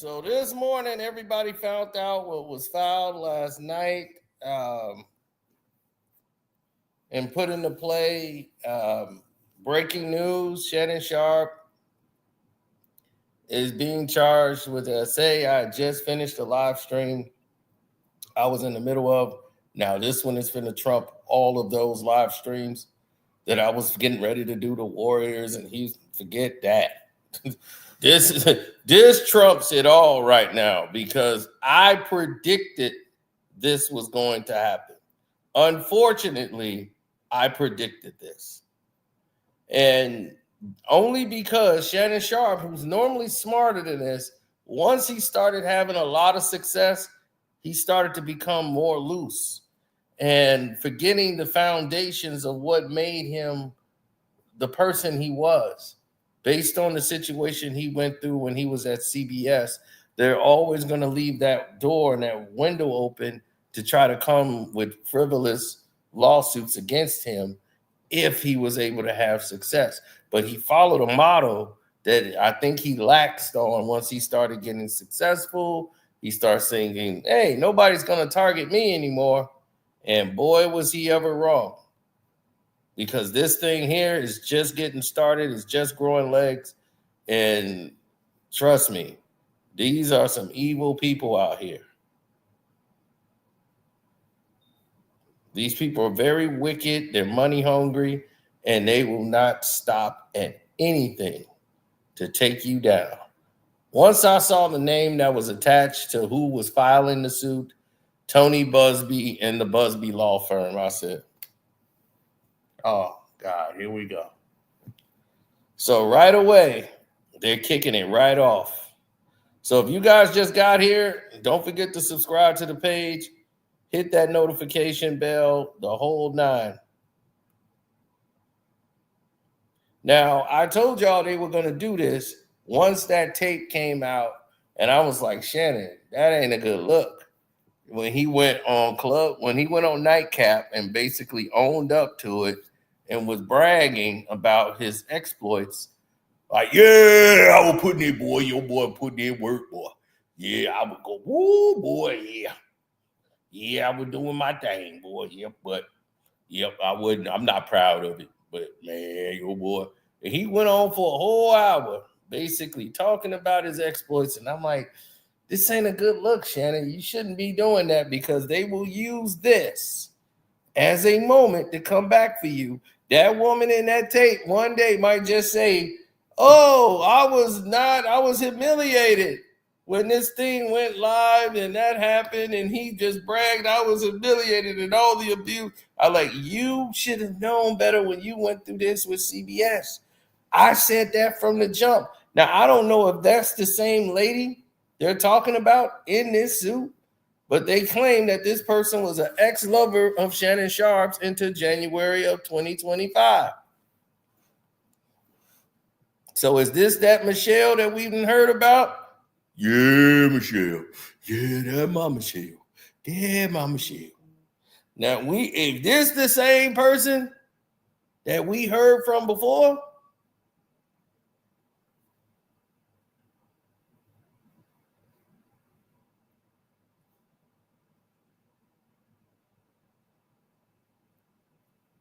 So this morning, everybody found out what was filed last night and put into play. Breaking news: Shannon Sharpe is being charged with say I just finished a live stream I was in the middle of. Now this one is finna trump all of those live streams that I was getting ready to do the Warriors, and he forget that. This trumps it all right now because I predicted this was going to happen. Unfortunately, I predicted this. And only because Shannon Sharpe, who's normally smarter than this, once he started having a lot of success, he started to become more loose and forgetting the foundations of what made him the person he was. Based on the situation he went through when he was at CBS, they're always going to leave that door and that window open to try to come with frivolous lawsuits against him if he was able to have success. But he followed a model that I think he laxed on once he started getting successful. He started thinking, hey, nobody's going to target me anymore. And boy, was he ever wrong. Because this thing here is just getting started. It's just growing legs. And trust me, these are some evil people out here. These people are very wicked. They're money hungry. And they will not stop at anything to take you down. Once I saw the name that was attached to who was filing the suit, Tony Buzbee and the Buzbee Law Firm, I said, oh, God, here we go. So right away, they're kicking it right off. So if you guys just got here, don't forget to subscribe to the page, hit that notification bell, the whole nine. Now, I told y'all they were going to do this once that tape came out, and I was like, Shannon, that ain't a good look. When he went on Nightcap and basically owned up to it, and was bragging about his exploits. Like, yeah, I was putting in, boy, your boy putting in work, boy. Yeah, I would go, woo, boy, yeah. Yeah, I was doing my thing, boy. Yep, but, yep, I'm not proud of it. But, man, your boy. And he went on for a whole hour, basically talking about his exploits. And I'm like, this ain't a good look, Shannon. You shouldn't be doing that because they will use this as a moment to come back for you. That woman in that tape one day might just say, oh, I was humiliated when this thing went live and that happened and he just bragged I was humiliated and all the abuse. I like, you should have known better when you went through this with CBS. I said that from the jump. Now, I don't know if that's the same lady they're talking about in this suit, but they claim that this person was an ex-lover of Shannon Sharpe's into January of 2025. So is this that Michelle that we've heard about? Yeah, Michelle. Yeah, that's my Michelle. Yeah, my Michelle. Now, if this the same person that we heard from before,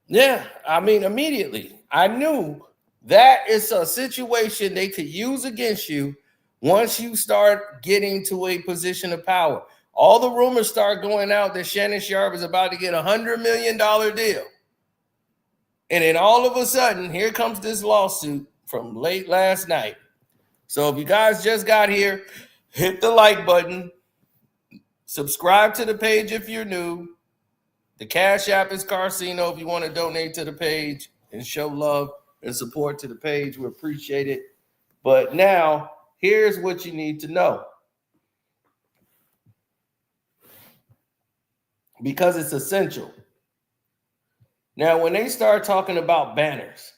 yeah, I mean, immediately. I knew that is a situation they could use against you once you start getting to a position of power. All the rumors start going out that Shannon Sharpe is about to get $100 million deal. And then all of a sudden, here comes this lawsuit from late last night. So if you guys just got here, hit the like button. Subscribe to the page if you're new. The Cash App is Carcino if you want to donate to the page and show love and support to the page. We appreciate it. But now, here's what you need to know. Because it's essential. Now, when they start talking about banners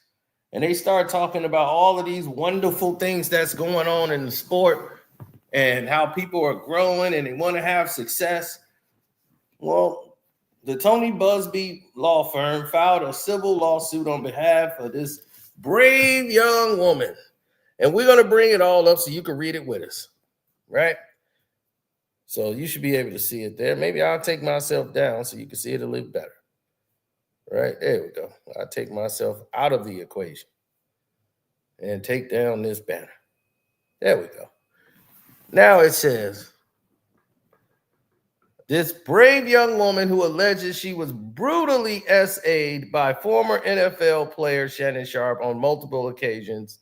and they start talking about all of these wonderful things that's going on in the sport and how people are growing and they want to have success, well, the Tony Buzbee Law Firm filed a civil lawsuit on behalf of this brave young woman. And we're going to bring it all up so you can read it with us. right? So you should be able to see it there. Maybe I'll take myself down so you can see it a little better. Right, there we go. I'll take myself out of the equation and take down this banner. There we go. Now it says, this brave young woman who alleges she was brutally SA'd by former NFL player Shannon Sharpe on multiple occasions,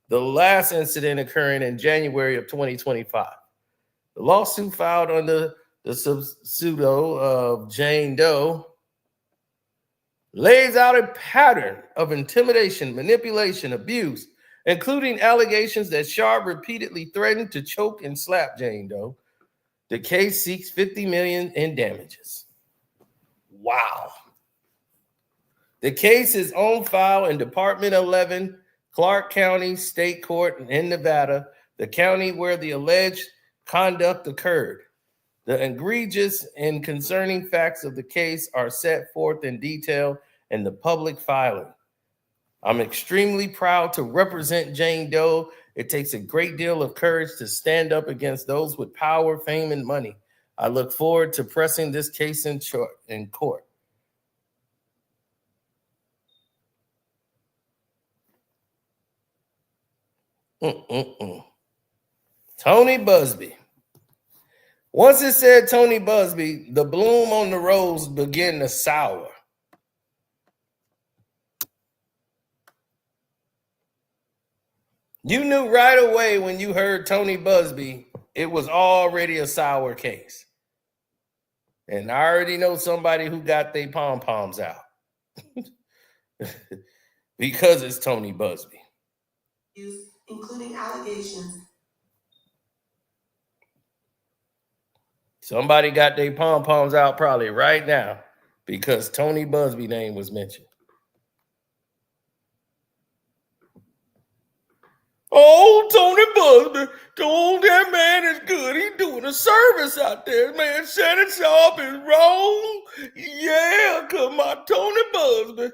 the last incident occurring in January of 2025. The lawsuit filed under the pseudo of Jane Doe lays out a pattern of intimidation, manipulation, abuse, including allegations that Sharpe repeatedly threatened to choke and slap Jane Doe. The case seeks $50 million in damages. Wow. The case is on file in Department 11, Clark County State Court in Nevada, the county where the alleged conduct occurred. The egregious and concerning facts of the case are set forth in detail in the public filing. I'm extremely proud to represent Jane Doe. It takes a great deal of courage to stand up against those with power, fame, and money. I look forward to pressing this case in court. Tony Buzbee. Once it said Tony Buzbee, the bloom on the rose began to sour. You knew right away when you heard Tony Buzbee, it was already a sour case. And I already know somebody who got their pom-poms out. Because it's Tony Buzbee. Including allegations. Somebody got their pom-poms out probably right now because Tony Buzbee name was mentioned. Oh, Tony Buzbee, oh, that man is good. He's doing a service out there, man. Shannon Sharpe is wrong. Yeah, come on, Tony Buzbee.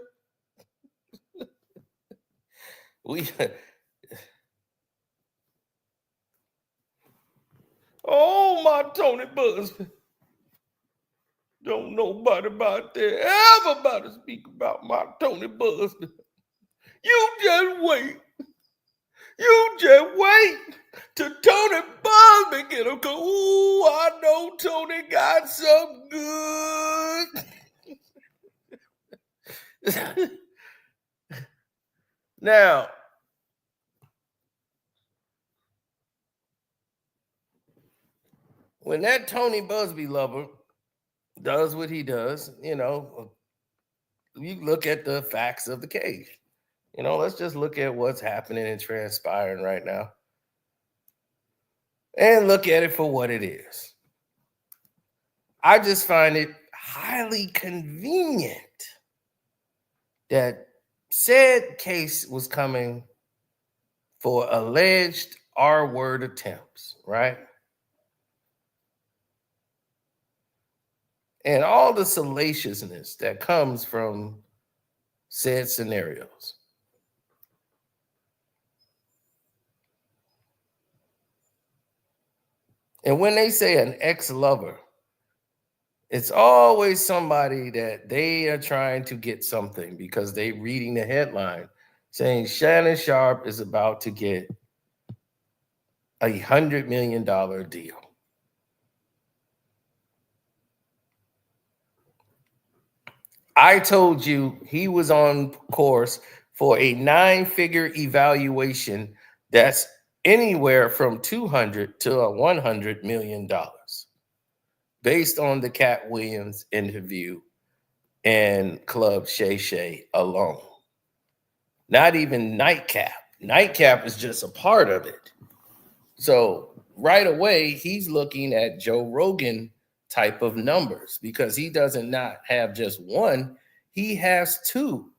Oh, my Tony Buzbee. Don't nobody about there ever about to speak about my Tony Buzbee. You just wait. You just wait till Tony Buzbee get him. Ooh, I know Tony got some good. Now, when that Tony Buzbee lover does what he does, you look at the facts of the case. Let's just look at what's happening and transpiring right now and look at it for what it is. I just find it highly convenient that said case was coming for alleged R-word attempts, right? And all the salaciousness that comes from said scenarios. And when they say an ex-lover, it's always somebody that they are trying to get something because they're reading the headline saying Shannon Sharpe is about to get $100 million deal. I told you he was on course for a 9-figure evaluation that's anywhere from $200 to $100 million based on the Cat Williams interview and Club Shay Shay alone. Not even Nightcap. Nightcap is just a part of it. So right away, he's looking at Joe Rogan type of numbers because he doesn't not have just one, he has two.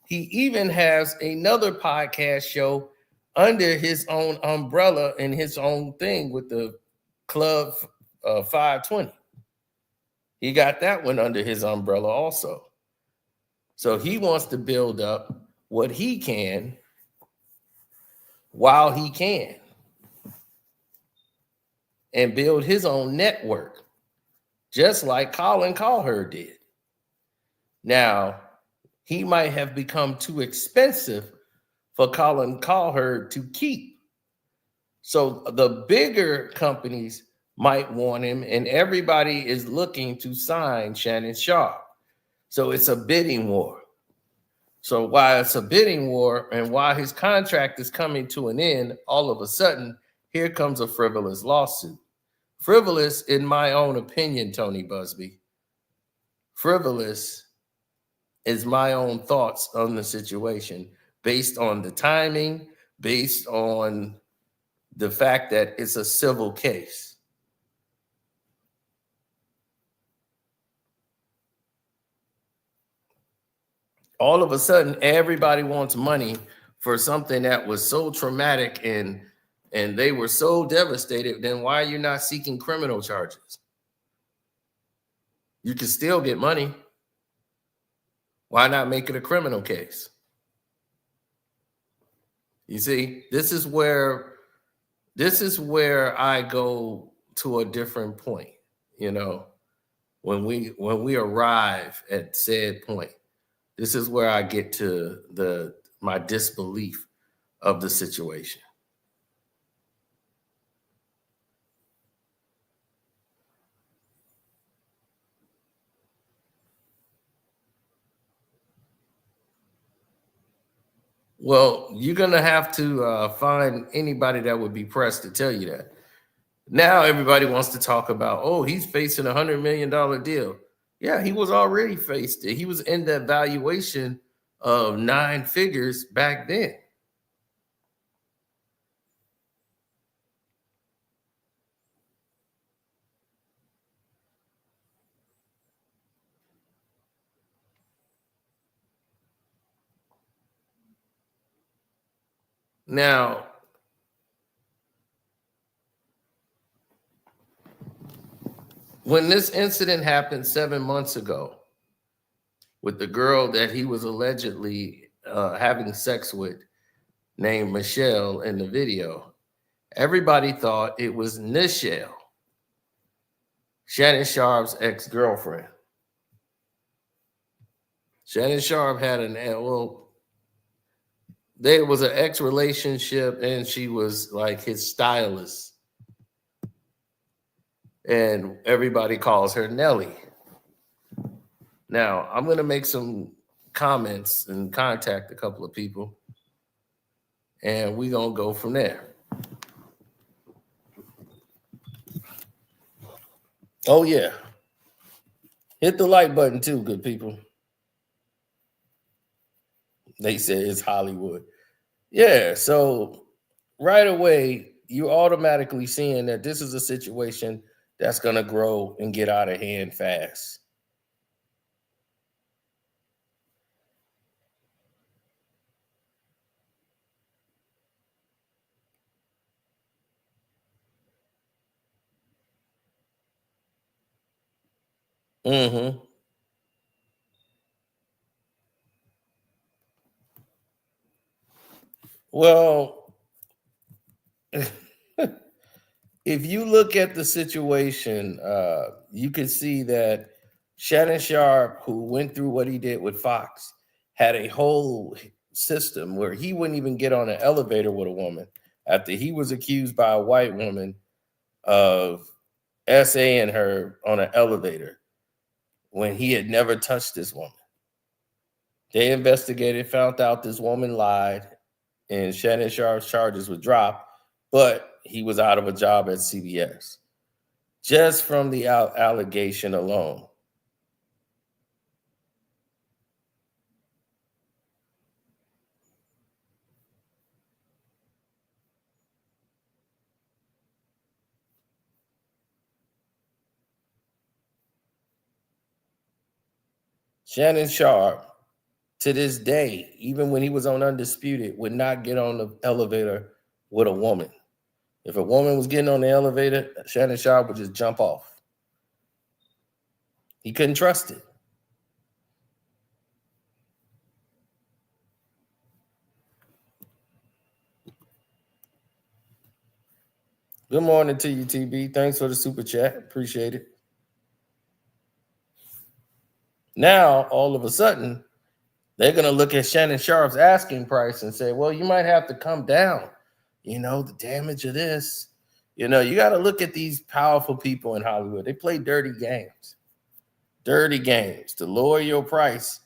He even has another podcast show under his own umbrella and his own thing with the Club 520. He got that one under his umbrella also. So he wants to build up what he can while he can. and build his own network, just like Colin Cowherd did. Now, he might have become too expensive for Colin Cowherd to keep. So the bigger companies might want him, and everybody is looking to sign Shannon Sharpe. So it's a bidding war. So while it's a bidding war and while his contract is coming to an end, all of a sudden, here comes a frivolous lawsuit. Frivolous, in my own opinion, Tony Buzbee, frivolous is my own thoughts on the situation based on the timing, based on the fact that it's a civil case. All of a sudden, everybody wants money for something that was so traumatic and they were so devastated. Then why are you not seeking criminal charges? You can still get money. Why not make it a criminal case? You see, this is where I go to a different point, you know, when we arrive at said point. This is where I get to my disbelief of the situation. Well, you're gonna have to find anybody that would be pressed to tell you that. Now everybody wants to talk about, oh, he's facing $100 million deal. Yeah, he was already faced it. He was in that valuation of 9 figures back then. Now, when this incident happened 7 months ago with the girl that he was allegedly having sex with, named Michelle, in the video, everybody thought it was Nichelle, Shannon Sharpe's ex-girlfriend. Shannon Sharpe had there was an ex-relationship, and she was like his stylist. And everybody calls her Nelly. Now, I'm going to make some comments and contact a couple of people, and we're going to go from there. Oh, yeah. Hit the like button too, good people. They say it's Hollywood. Yeah, so right away, you're automatically seeing that this is a situation that's going to grow and get out of hand fast. Mm-hmm. Well, if you look at the situation, you can see that Shannon Sharpe, who went through what he did with Fox, had a whole system where he wouldn't even get on an elevator with a woman after he was accused by a white woman of SAing her on an elevator when he had never touched this woman. They investigated, found out this woman lied, and Shannon Sharpe's charges were dropped, but he was out of a job at CBS just from the allegation alone. Shannon Sharpe, to this day, even when he was on Undisputed, would not get on the elevator with a woman. If a woman was getting on the elevator, Shannon Sharpe would just jump off. He couldn't trust it. Good morning to you, TB. Thanks for the super chat. Appreciate it. Now, all of a sudden, they're going to look at Shannon Sharpe's asking price and say, well, you might have to come down. You know, the damage of this. You know, you got to look at these powerful people in Hollywood. They play dirty games to lower your price.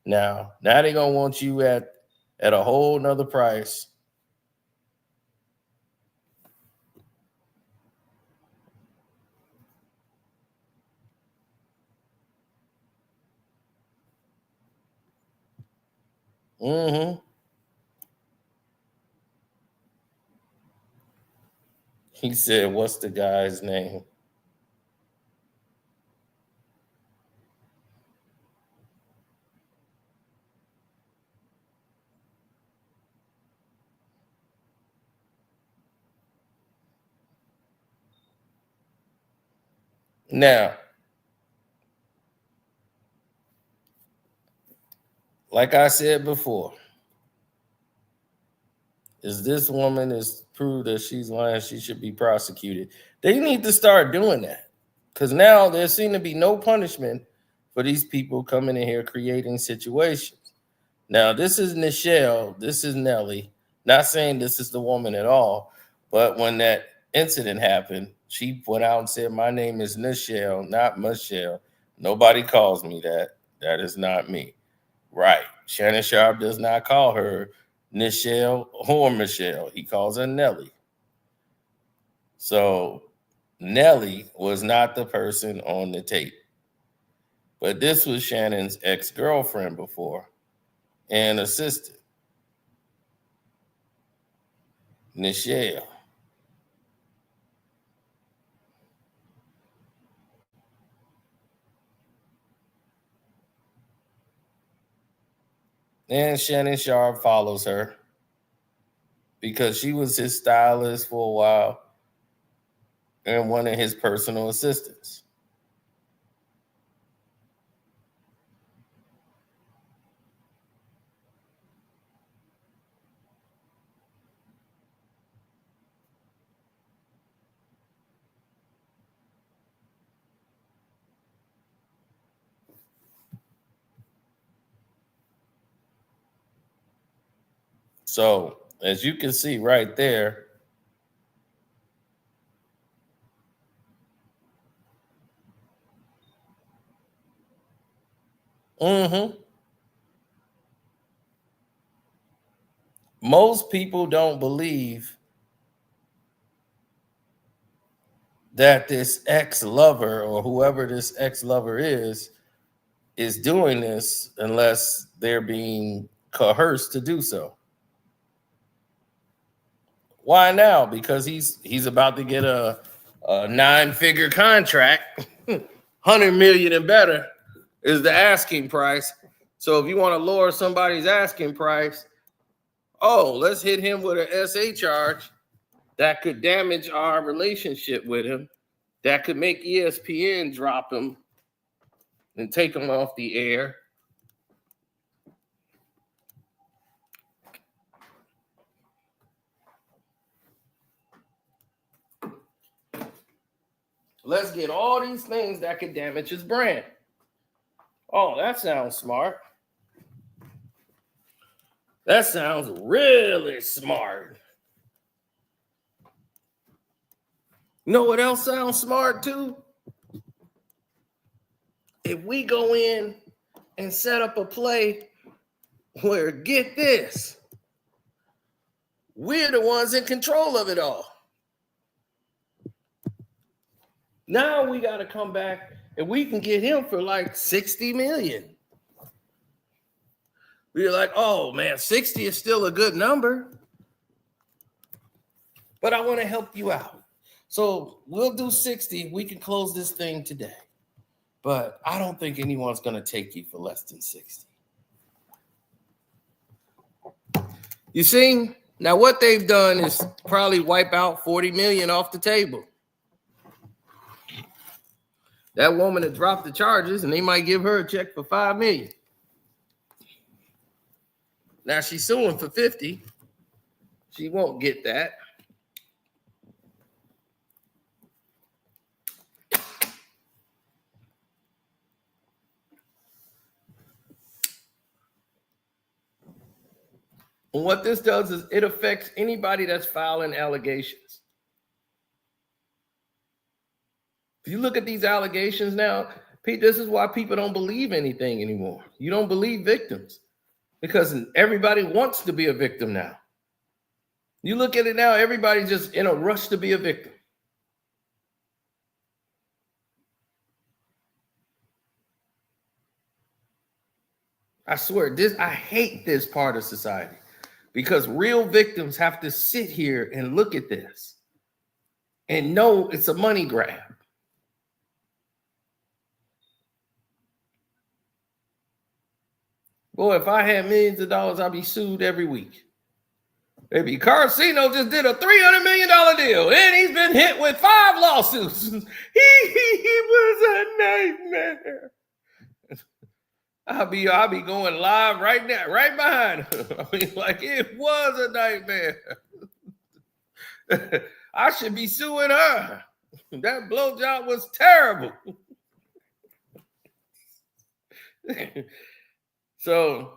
Now they're going to want you at a whole nother price. He said, what's the guy's name? Now, like I said before, is this woman is proved that she's lying, she should be prosecuted. They need to start doing that, because now there seems to be no punishment for these people coming in here creating situations. Now, this is Nichelle, this is Nellie. Not saying this is the woman at all, but when that incident happened, she went out and said, my name is Nichelle, not Michelle. Nobody calls me that. That is not me. Right. Shannon Sharpe does not call her Nichelle or Michelle. He calls her Nellie. So Nellie was not the person on the tape. But this was Shannon's ex-girlfriend before and assistant, Nichelle. And Shannon Sharpe follows her because she was his stylist for a while and one of his personal assistants. So, as you can see right there, most people don't believe that this ex-lover or whoever this ex-lover is doing this unless they're being coerced to do so. Why now? Because he's about to get a 9-figure contract. 100 million and better is the asking price. So if you want to lower somebody's asking price, let's hit him with an SA charge that could damage our relationship with him, that could make ESPN drop him and take him off the air. Let's get all these things that could damage his brand. Oh, that sounds smart. That sounds really smart. You know what else sounds smart too? If we go in and set up a play where, get this, we're the ones in control of it all. Now we got to come back and we can get him for like 60 million. We're like, oh man, 60 is still a good number. But I want to help you out. So we'll do 60. We can close this thing today. But I don't think anyone's going to take you for less than 60. You see? Now what they've done is probably wipe out 40 million off the table. That woman had dropped the charges and they might give her a check for 5 million. Now she's suing for 50. She won't get that. And what this does is it affects anybody that's filing allegations. If you look at these allegations now, Pete, this is why people don't believe anything anymore. You don't believe victims because everybody wants to be a victim now. You look at it now, everybody's just in a rush to be a victim. I swear, I hate this part of society because real victims have to sit here and look at this and know it's a money grab. Boy, if I had millions of dollars, I'd be sued every week. Maybe Carcino just did a $300 million deal, and he's been hit with 5 lawsuits. He was a nightmare. I'll be going live right now, right behind him. I mean, like, it was a nightmare. I should be suing her. That blowjob was terrible. So,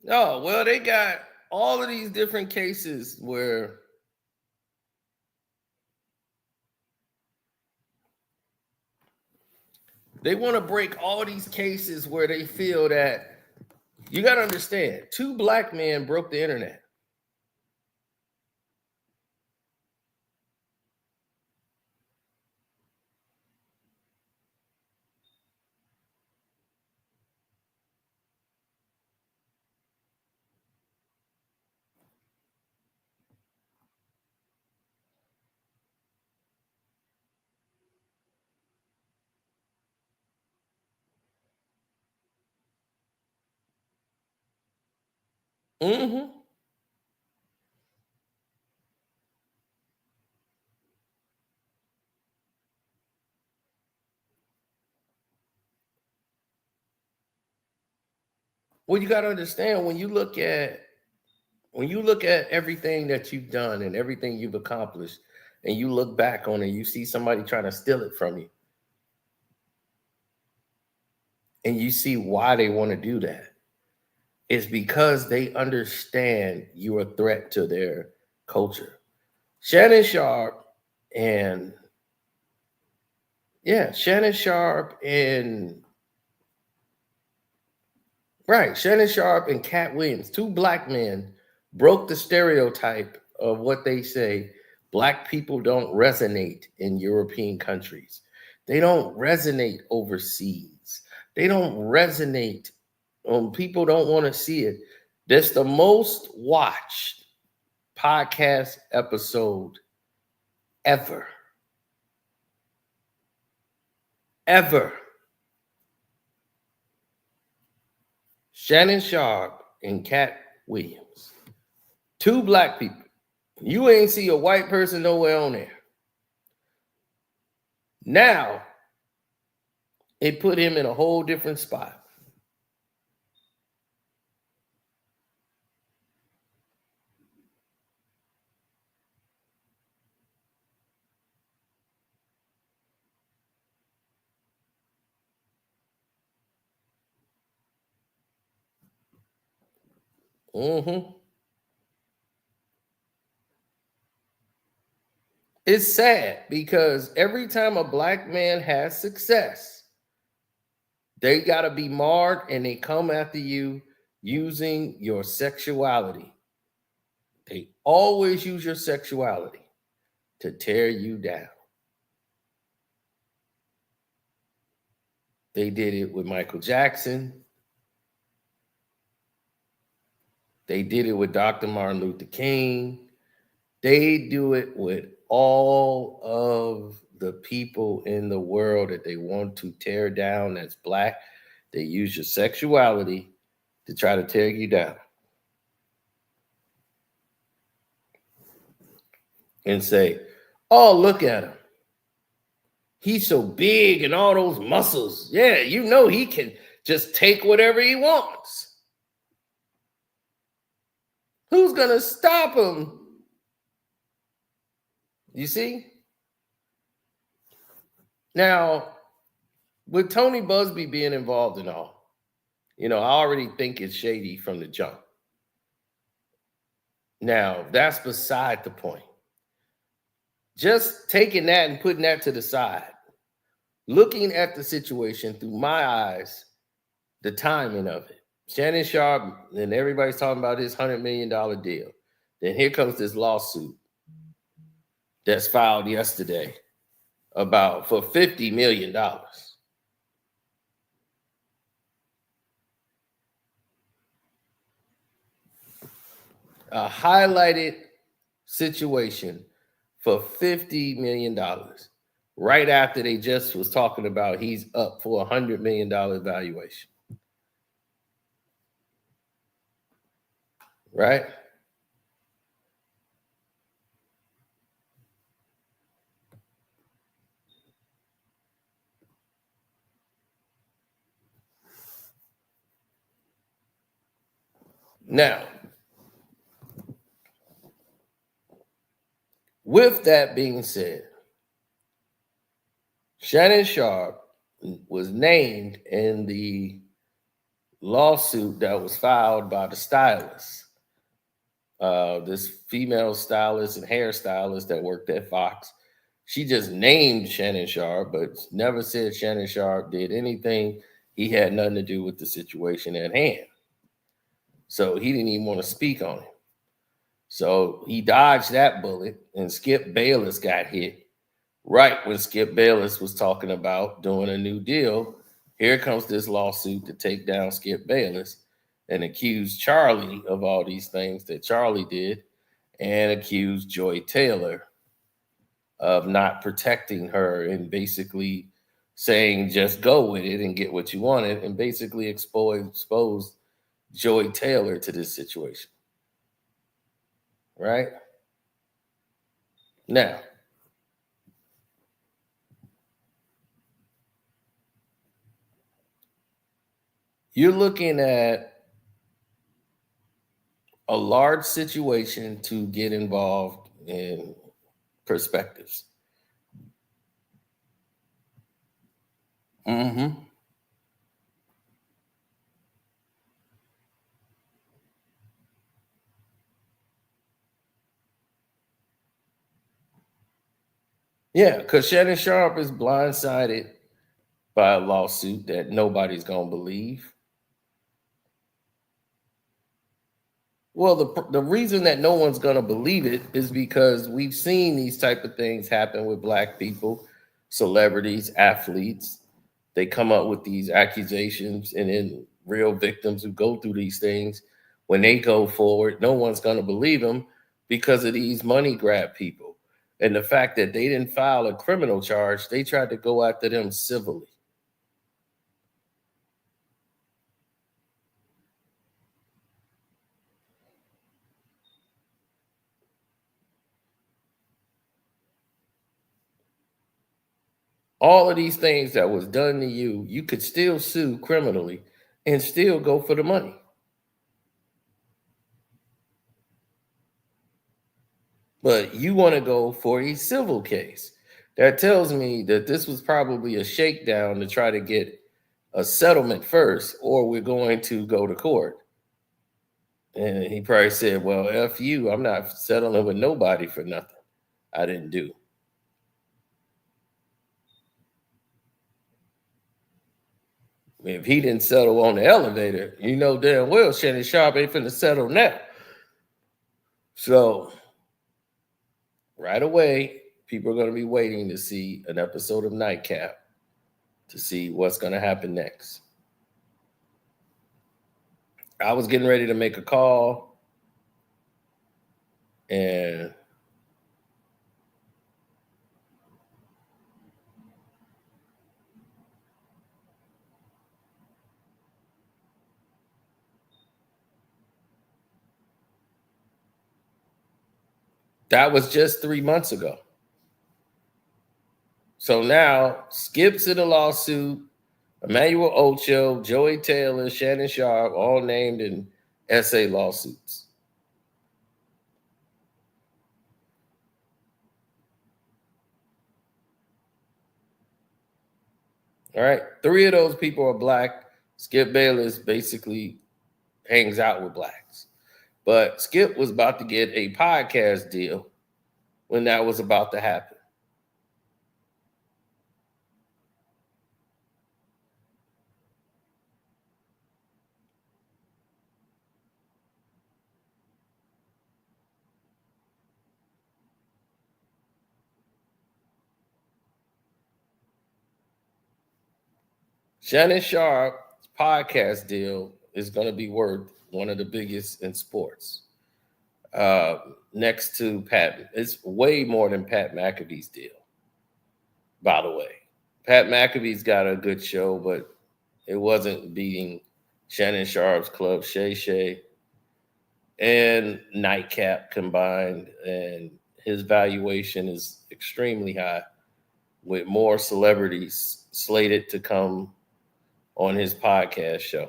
oh, well, they got all of these different cases where they want to break all these cases where they feel that, you got to understand, 2 black men broke the internet. Mm-hmm. Well, you got to understand, when you look at everything that you've done and everything you've accomplished, and you look back on it, you see somebody trying to steal it from you, and you see why they want to do that. It's because they understand you're a threat to their culture. Shannon Sharpe and Shannon Sharpe and Cat Williams, 2 black men, broke the stereotype of what they say black people don't resonate in European countries. They don't resonate overseas. They don't resonate. People don't want to see it. That's the most watched podcast episode ever. Shannon Sharpe and Cat Williams. 2 black people. You ain't see a white person nowhere on there. Now, it put him in a whole different spot. Mm-hmm. It's sad because every time a black man has success, they got to be marred and they come after you using your sexuality. They always use your sexuality to tear you down. They did it with Michael Jackson. They did it with Dr. Martin Luther King. They do it with all of the people in the world that they want to tear down that's black. They use your sexuality to try to tear you down. And say, oh, look at him. He's so big and all those muscles. Yeah, you know he can just take whatever he wants. Who's going to stop him You see? Now, with Tony Buzbee being involved in all, I already think it's shady from the jump. Now, that's beside the point. Just taking that and putting that to the side, looking at the situation through my eyes, the timing of it. Shannon Sharpe, and everybody's talking about his $100 million deal. Then here comes this lawsuit that's filed yesterday for $50 million. A highlighted situation for $50 million right after they just was talking about he's up for $100 million valuation. Right? Now, with that being said, Shannon Sharpe was named in the lawsuit that was filed by the Stylist. This female stylist and hairstylist that worked at Fox. She just named Shannon Sharpe, but never said Shannon Sharpe did anything. He had nothing to do with the situation at hand. So he didn't even want to speak on it. So he dodged that bullet, and Skip Bayless got hit right when Skip Bayless was talking about doing a new deal. Here comes this lawsuit to take down Skip Bayless and accuse Charlie of all these things that Charlie did, and accuse Joy Taylor of not protecting her and basically saying just go with it and get what you wanted, and basically expose Joy Taylor to this situation. Right? Now, you're looking at a large situation to get involved in perspectives. Mm-hmm. Yeah, because Shannon Sharpe is blindsided by a lawsuit that nobody's going to believe. Well, the reason that no one's going to believe it is because we've seen these type of things happen with Black people, celebrities, athletes. They come up with these accusations, and then real victims who go through these things, when they go forward, no one's going to believe them because of these money grab people. And the fact that they didn't file a criminal charge, they tried to go after them civilly. All of these things that was done to you, you could still sue criminally and still go for the money. But you want to go for a civil case. That tells me that this was probably a shakedown to try to get a settlement first, or we're going to go to court. And he probably said, well, F you, I'm not settling with nobody for nothing I didn't do. If he didn't settle on the elevator, you know damn well Shannon Sharpe ain't finna settle now. So right away, people are going to be waiting to see an episode of Nightcap to see what's going to happen next. I was getting ready to make a call, and that was just 3 months ago. So now Skip's in a lawsuit, Emmanuel Ocho, Joey Taylor, Shannon Sharpe, all named in SA lawsuits. All right. 3 of those people are black. Skip Bayless basically hangs out with blacks. But Skip was about to get a podcast deal when that was about to happen. Shannon Sharpe's podcast deal is going to be worth one of the biggest in sports. Uh, Next to Pat, it's way more than Pat McAfee's deal, by the way. Pat McAfee's got a good show, but it wasn't beating Shannon Sharpe's Club Shay Shay and Nightcap combined. And his valuation is extremely high, with more celebrities slated to come on his podcast show.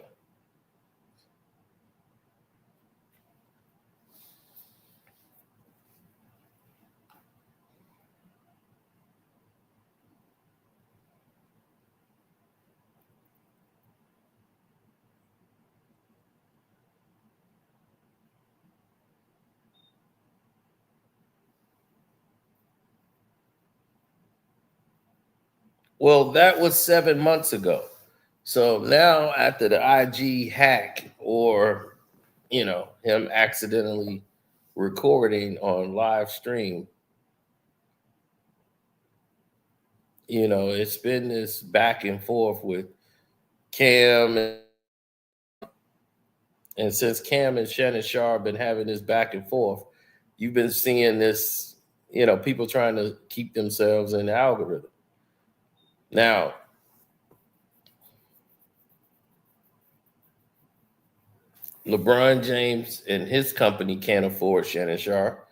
Well, that was 7 months ago. So now after the IG hack or, him accidentally recording on live stream, it's been this back and forth with Cam. And since Cam and Shannon Sharpe been having this back and forth, you've been seeing this, people trying to keep themselves in the algorithm. Now, LeBron James and his company can't afford Shannon Sharpe.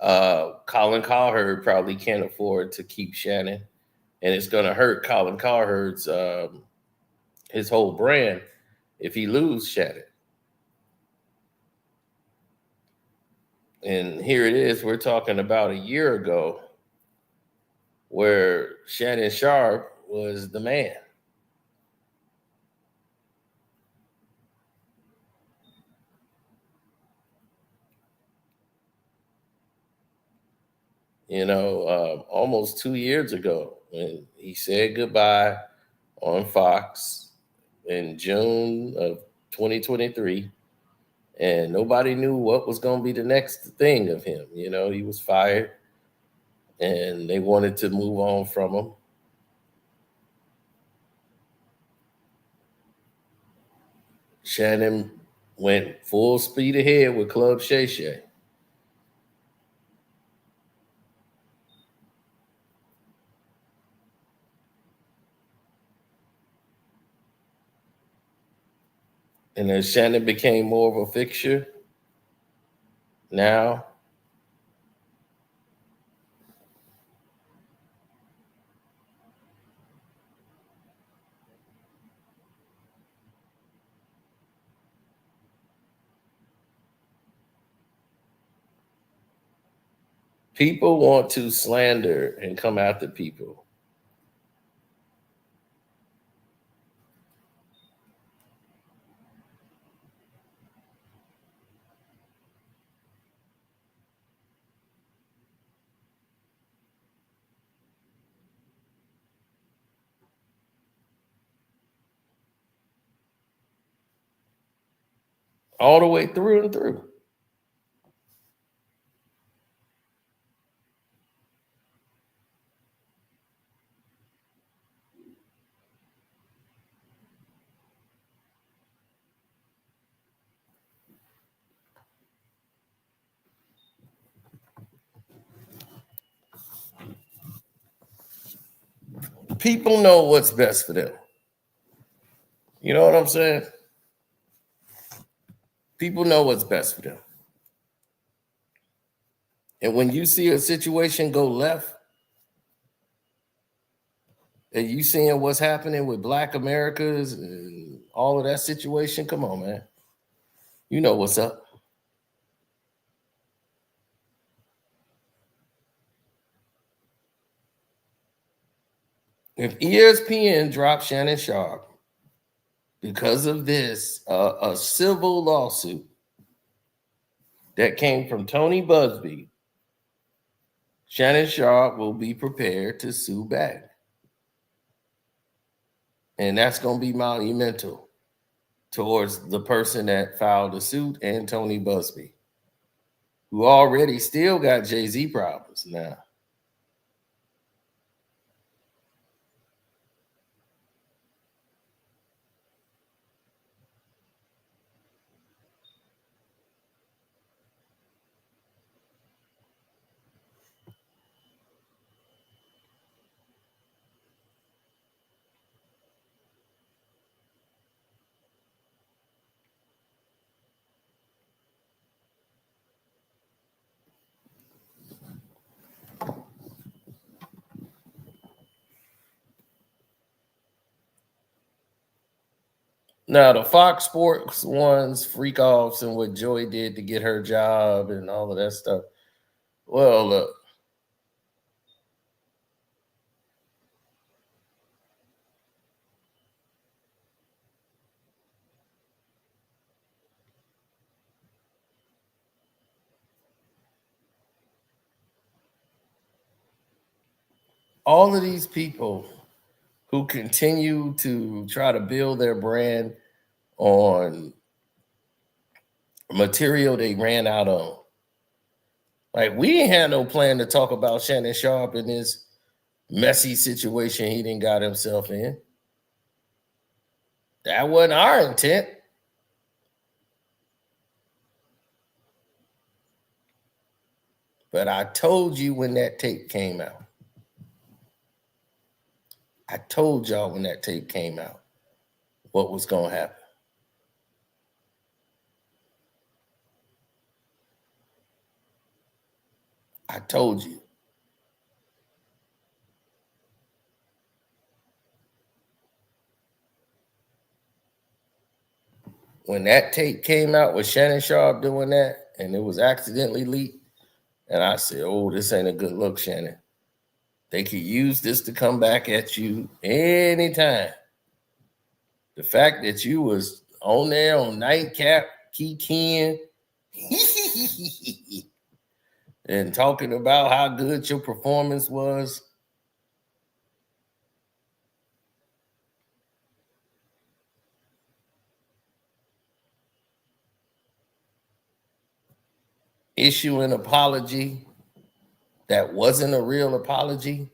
Colin Cowherd probably can't afford to keep Shannon, and it's going to hurt Colin Cowherd's his whole brand if he loses Shannon. And here it is, we're talking about a year ago where Shannon Sharpe was the man. Almost 2 years ago when he said goodbye on Fox in June of 2023. And nobody knew what was going to be the next thing of him. He was fired and they wanted to move on from him. Shannon went full speed ahead with Club Shay Shay. And as Shannon became more of a fixture, now people want to slander and come after people. All the way through and through. People know what's best for them. You know what I'm saying? People know what's best for them. And when you see a situation go left, and you seeing what's happening with Black Americas and all of that situation, come on, man. You know what's up. If ESPN dropped Shannon Sharpe because of this, a civil lawsuit that came from Tony Buzbee, Shannon Sharpe will be prepared to sue back. And that's going to be monumental towards the person that filed the suit and Tony Buzbee, who already still got Jay-Z problems now. Now, the Fox Sports ones, freak offs, and what Joy did to get her job and all of that stuff. Well, look, all of these people who continue to try to build their brand on material they ran out on. Like, we ain't had no plan to talk about Shannon Sharpe in this messy situation he didn't got himself in. That wasn't our intent. But I told you when that tape came out. I told y'all when that tape came out what was going to happen. I told you. When that tape came out with Shannon Sharpe doing that, and it was accidentally leaked, and I said, oh, this ain't a good look, Shannon. They could use this to come back at you anytime. The fact that you was on there on Nightcap, Keykin, and talking about how good your performance was. Issue an apology that wasn't a real apology.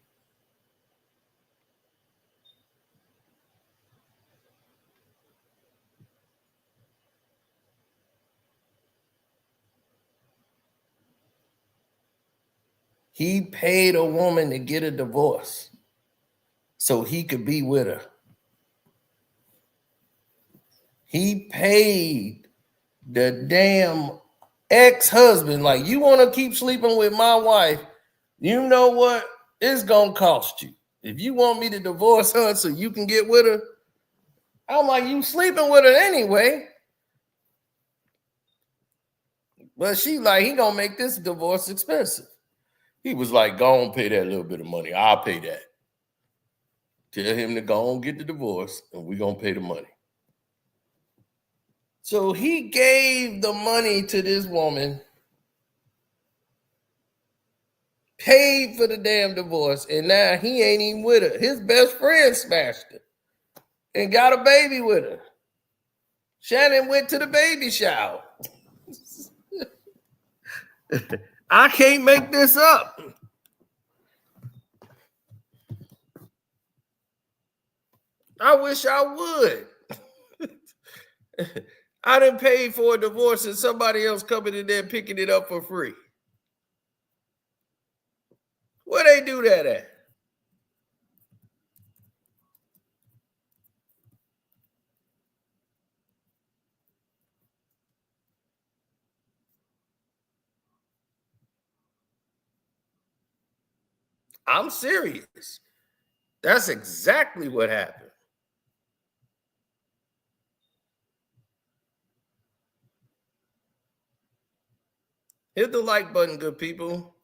He paid a woman to get a divorce so he could be with her. He paid the damn ex-husband, like, you want to keep sleeping with my wife, you know what? It's going to cost you. If you want me to divorce her so you can get with her, I'm like, you sleeping with her anyway. But she like, he going to make this divorce expensive. He was like, go on, pay that little bit of money. I'll pay that. Tell him to go on, get the divorce, and we're going to pay the money. So he gave the money to this woman, paid for the damn divorce, and now he ain't even with her. His best friend smashed her and got a baby with her. Shannon went to the baby shower. I can't make this up. I wish I would. I done paid for a divorce and somebody else coming in there picking it up for free. Where they do that at? I'm serious. That's exactly what happened. Hit the like button, good people. 。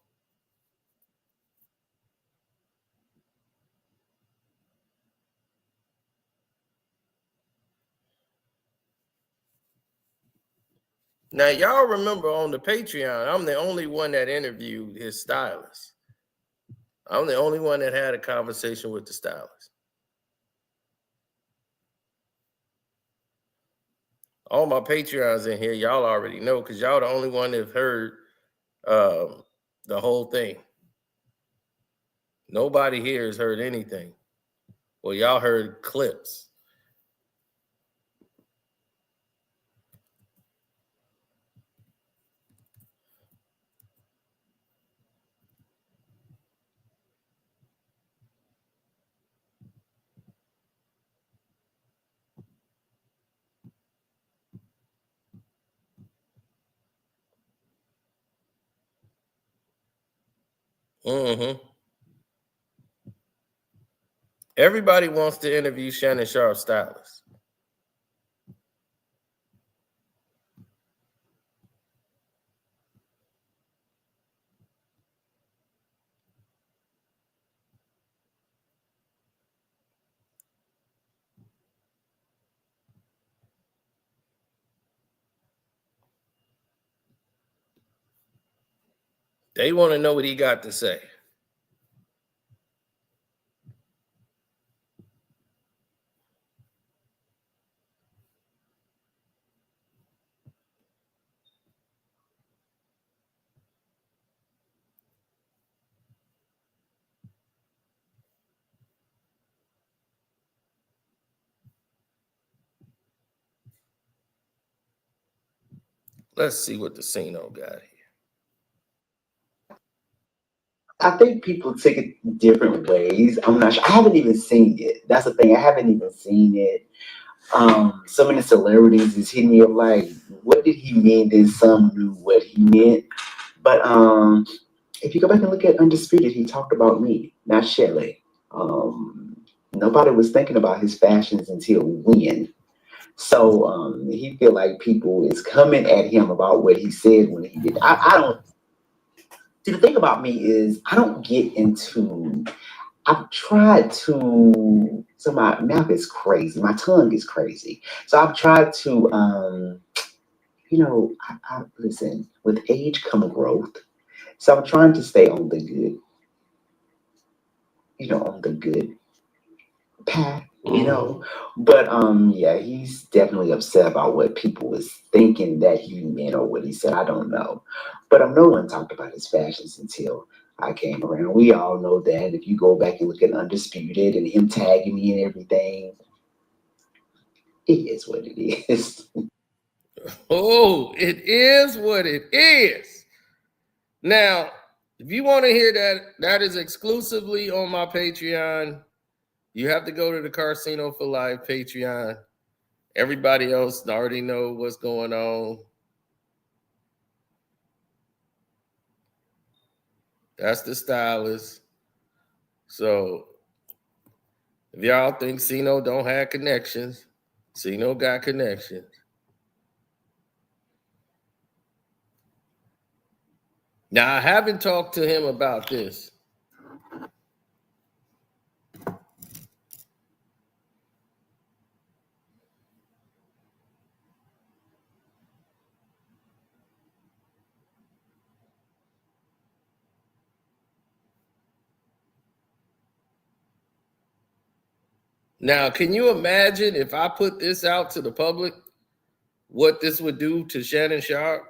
Now, y'all remember on the Patreon, I'm the only one that interviewed his stylist. I'm the only one that had a conversation with the stylist. All my Patreons in here, y'all already know, because y'all the only one that heard the whole thing. Nobody here has heard anything. Well, y'all heard clips. Mm-hmm. Everybody wants to interview Shannon Sharpe, stylist. They want to know what he got to say. Let's see what the Cino got here. I think people take it different ways. I'm not sure. I haven't even seen it. That's the thing. I haven't even seen it. Some of the celebrities is hitting me up like, what did he mean? Then some knew what he meant. But if you go back and look at Undisputed, he talked about me, not Shelley. Nobody was thinking about his fashions until when. So he feel like people is coming at him about what he said when he did. I don't. See, the thing about me is I don't get into. I've tried to. So my mouth is crazy. My tongue is crazy. So I've tried to. I listen. With age come growth. So I'm trying to stay on the good. On the good path. But yeah, he's definitely upset about what people was thinking that he meant or what he said. I don't know. But no one talked about his fashions until I came around. We all know that. If you go back and look at Undisputed and him tagging me and everything, it is what it is. Oh, it is what it is. Now, if you want to hear that, that is exclusively on my Patreon. You have to go to the Casino for Life Patreon. Everybody else already know what's going on. That's the stylist. So if y'all think Cino don't have connections, Cino got connections. Now, I haven't talked to him about this. Now, can you imagine if I put this out to the public, what this would do to Shannon Sharpe?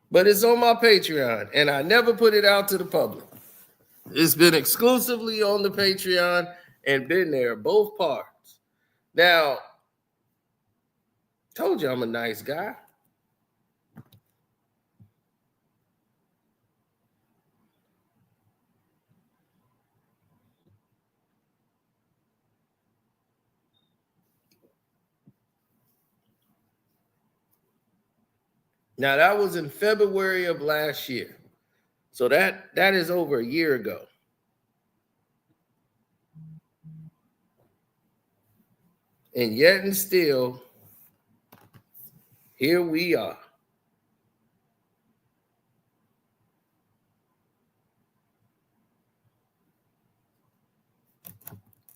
But it's on my Patreon, and I never put it out to the public. It's been exclusively on the Patreon and been there, both parts. Now, told you I'm a nice guy. Now, that was in February of last year. So that is over a year ago. And yet and still, here we are.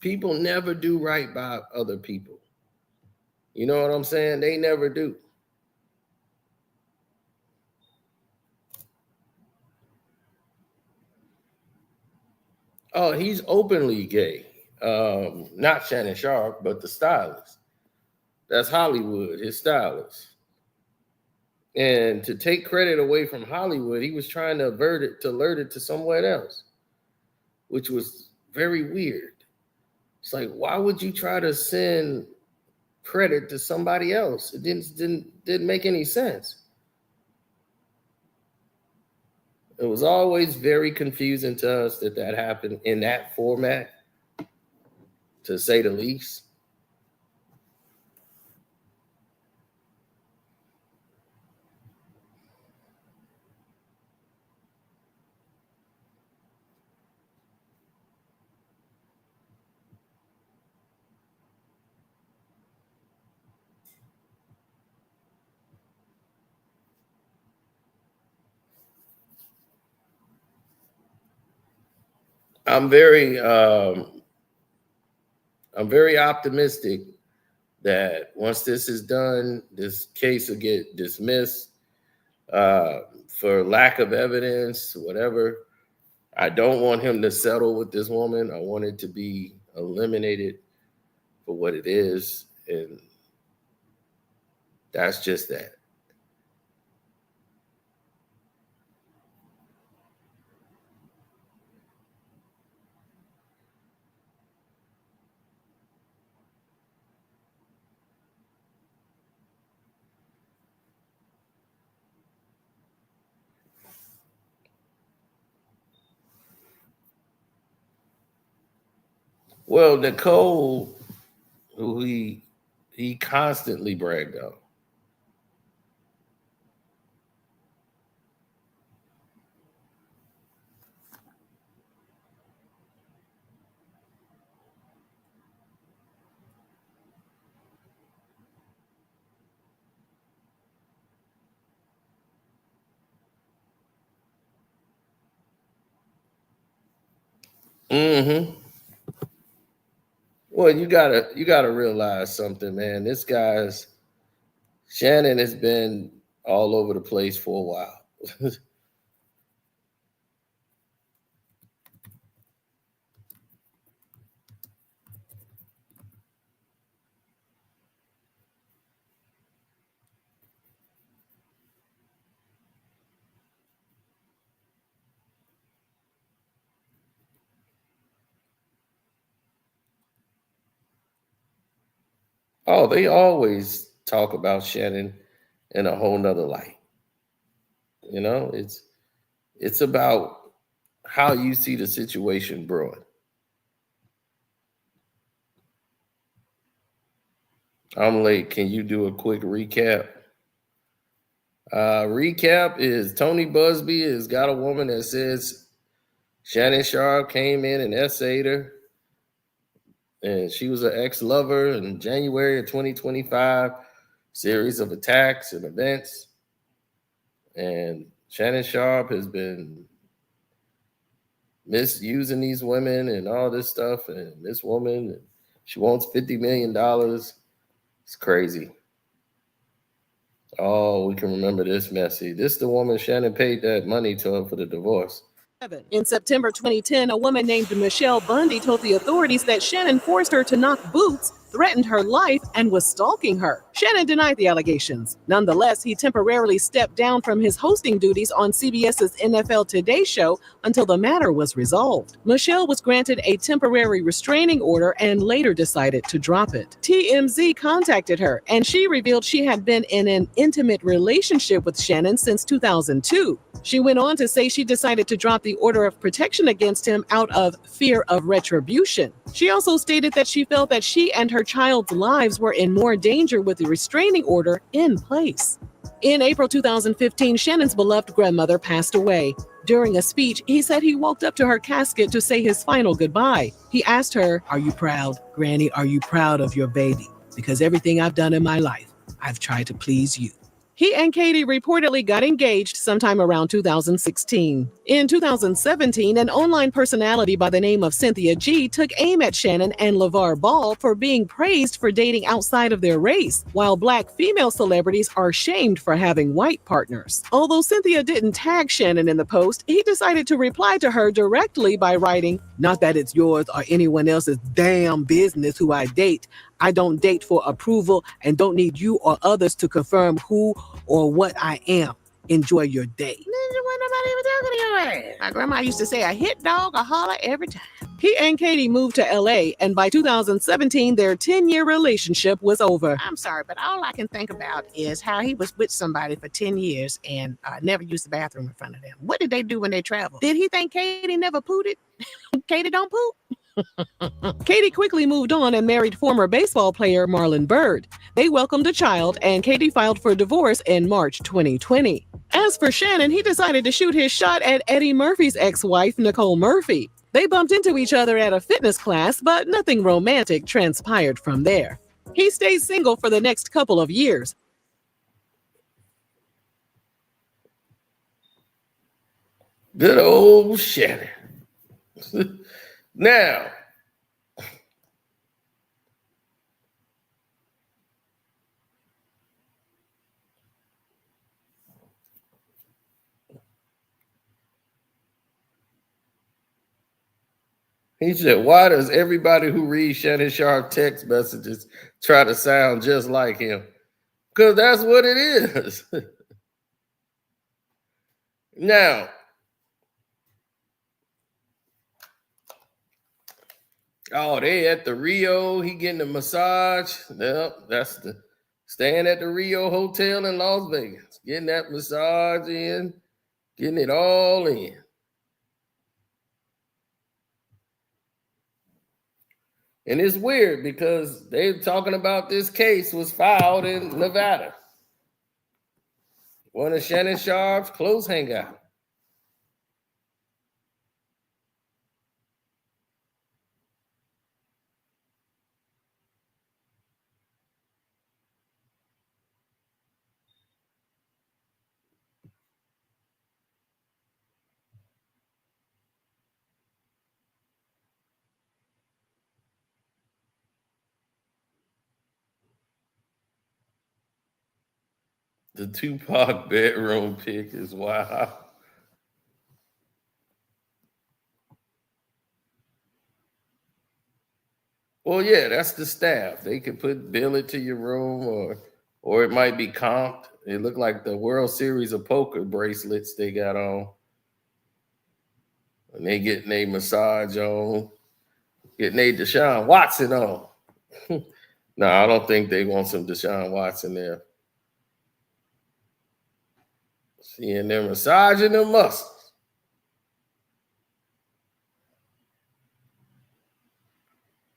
People never do right by other people. You know what I'm saying? They never do. Oh, he's openly gay. Not Shannon Sharpe, but the stylist. That's Hollywood, his stylist. And to take credit away from Hollywood, he was trying to alert it to somewhere else, which was very weird. It's like, why would you try to send credit to somebody else? It didn't make any sense. It was always very confusing to us that happened in that format, to say the least. I'm very optimistic that once this is done, this case will get dismissed for lack of evidence, whatever. I don't want him to settle with this woman. I want it to be eliminated for what it is, and that's just that. Well, Nicole, who he constantly bragged on. Mm-hmm. Well, you gotta realize something, man. This guy's Shannon has been all over the place for a while. Oh, they always talk about Shannon in a whole nother light. You know, it's about how you see the situation brewing. I'm late. Can you do a quick recap? Recap is Tony Buzbee has got a woman that says Shannon Sharpe came in and essayed her, and she was an ex-lover in January of 2025, series of attacks and events. And Shannon Sharpe has been misusing these women and all this stuff. And this woman, she wants $50 million. It's crazy. Oh, we can remember this messy. This is the woman Shannon paid that money to her for the divorce. In September 2010, a woman named Michelle Bundy told the authorities that Shannon forced her to knock boots, threatened her life, and was stalking her. Shannon denied the allegations. Nonetheless, he temporarily stepped down from his hosting duties on CBS's NFL Today show until the matter was resolved. Michelle was granted a temporary restraining order and later decided to drop it. TMZ contacted her, and she revealed she had been in an intimate relationship with Shannon since 2002. She went on to say she decided to drop the order of protection against him out of fear of retribution. She also stated that she felt that she and her child's lives were in more danger with the restraining order in place. In April 2015, Shannon's beloved grandmother passed away. During a speech, he said he walked up to her casket to say his final goodbye. He asked her, "Are you proud? Granny, are you proud of your baby? Because everything I've done in my life, I've tried to please you." He and Katie reportedly got engaged sometime around 2016. In 2017, an online personality by the name of Cynthia G took aim at Shannon and LeVar Ball for being praised for dating outside of their race, while Black female celebrities are shamed for having white partners. Although Cynthia didn't tag Shannon in the post, he decided to reply to her directly by writing, "Not that it's yours or anyone else's damn business who I date. I don't date for approval and don't need you or others to confirm who or what I am. Enjoy your day." Nobody even talking to your ass. My grandma used to say, "A hit dog, a holler every time." He and Katie moved to LA, and by 2017, their 10-year relationship was over. I'm sorry, but all I can think about is how he was with somebody for 10 years and never used the bathroom in front of them. What did they do when they traveled? Did he think Katie never pooted? Katie don't poop? Katie quickly moved on and married former baseball player Marlon Byrd. They welcomed a child, and Katie filed for divorce in March 2020. As for Shannon, he decided to shoot his shot at Eddie Murphy's ex-wife, Nicole Murphy. They bumped into each other at a fitness class, but nothing romantic transpired from there. He stays single for the next couple of years. Good old Shannon. Now, he said, why does everybody who reads Shannon Sharpe text messages try to sound just like him? Because that's what it is. Now, oh, they at the Rio, he getting a massage. Yep, that's the staying at the Rio Hotel in Las Vegas, getting that massage in, getting it all in. And it's weird because they're talking about this case was filed in Nevada. One of Shannon Sharpe's close hangout. The Tupac bedroom pic is wild. Well, yeah, that's the staff. They could bill it to your room, or it might be comped. It looked like the World Series of Poker bracelets they got on. And they getting a massage on, getting a Deshaun Watson on. No, I don't think they want some Deshaun Watson there. Seeing them massaging the muscles.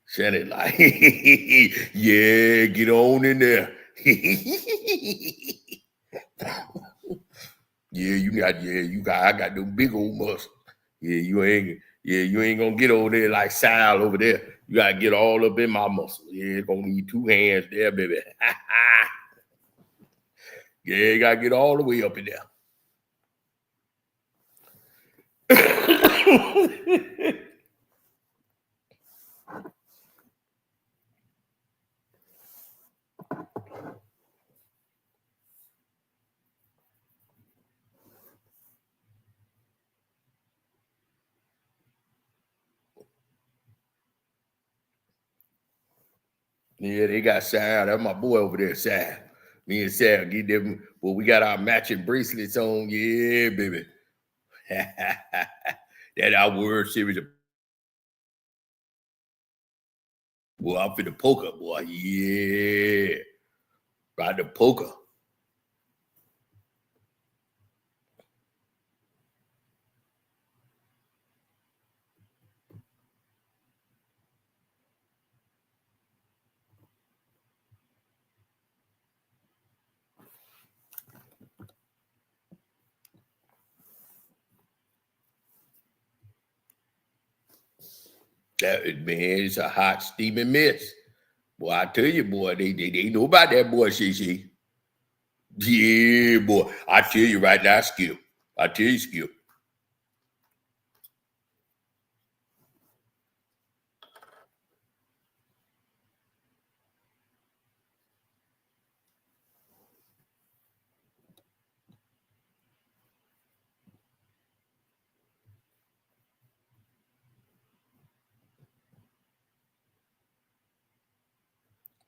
Shannon like, yeah, get on in there. I got them big old muscles. You ain't gonna get over there like Sal over there. You gotta get all up in my muscles. Yeah, it's gonna need 2 hands there, baby. Yeah, you gotta get all the way up in there. Yeah, they got Sal. That's my boy over there, Sal. Me and Sal get them. Well, we got our matching bracelets on. Yeah, baby. That our World Series. Boy, I'm for the poker, boy. Yeah. Ride the poker. That man, it's a hot steaming mess. Boy, I tell you, boy, they know about that boy, she. Yeah, boy. I tell you right now, Skip. I tell you, Skip.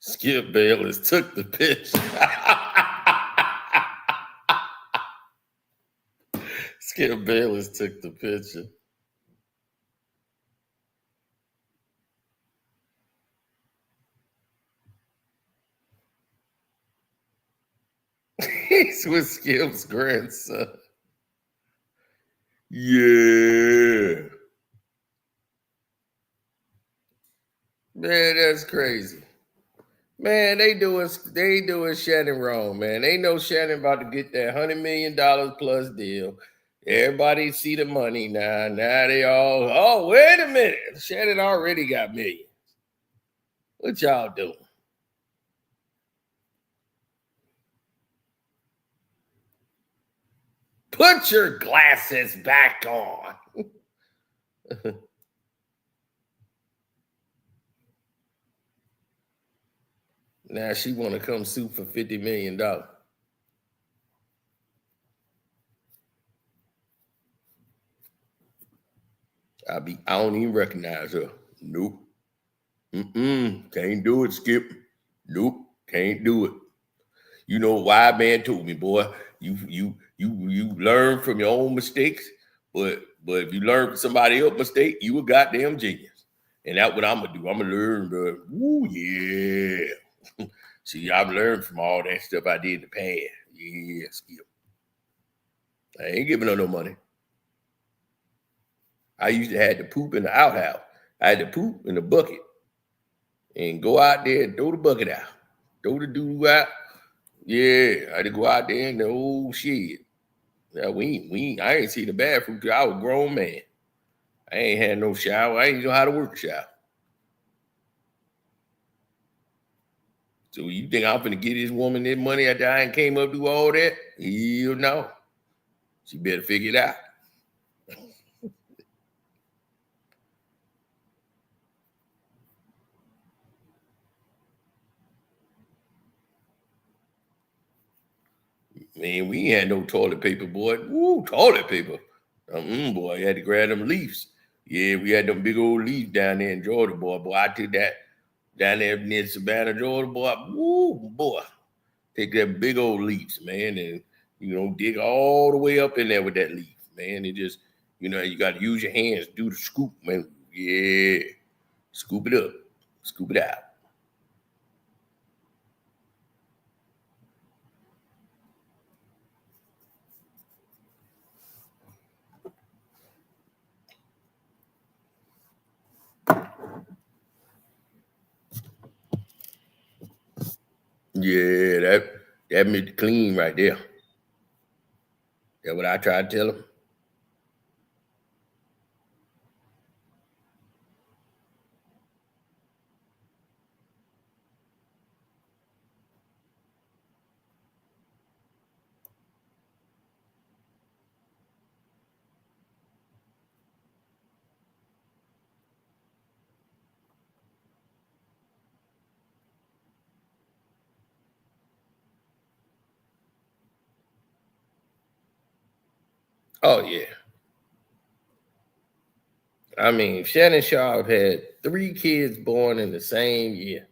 Skip Bayless took the pitch. Skip Bayless took the picture. He's with Skip's grandson. Yeah. Man, that's crazy. Man, they doing Shannon wrong, man. They know Shannon about to get that $100 million plus deal. Everybody see the money now. Now they all, oh, wait a minute. Shannon already got millions. What y'all doing? Put your glasses back on. Now she want to come sue for $50 million. I don't even recognize her. Nope. Can't do it, Skip. Nope. Can't do it. You know why, man told me, boy. You learn from your own mistakes, but if you learn from somebody else's mistake, you a goddamn genius. And that's what I'm gonna do. I'm gonna learn, bro. Ooh, yeah. See, I've learned from all that stuff I did in the past. Yeah, Skip. I ain't giving her no money. I used to have to poop in the outhouse. I had to poop in the bucket and go out there and throw the bucket out. Throw the doo out. Yeah, I had to go out there in the old shit. Now, I ain't seen the bathroom till I was a grown man. I ain't had no shower. I ain't know how to work a shower. So you think I'm finna get this woman this money after I ain't came up do all that? Hell no. She better figure it out. Man, we ain't had no toilet paper, boy. Woo, toilet paper. Boy, you had to grab them leaves. Yeah, we had them big old leaves down there in Georgia, boy. Boy, I took that down there near Savannah, Georgia, boy. Woo, boy. Take that big old leaves, man, and, dig all the way up in there with that leaf, man. It just, you got to use your hands, do the scoop, man. Yeah. Scoop it up. Scoop it out. Yeah, that made it clean right there. That's what I tried to tell him. Oh, yeah. I mean, Shannon Sharpe had 3 kids born in the same year.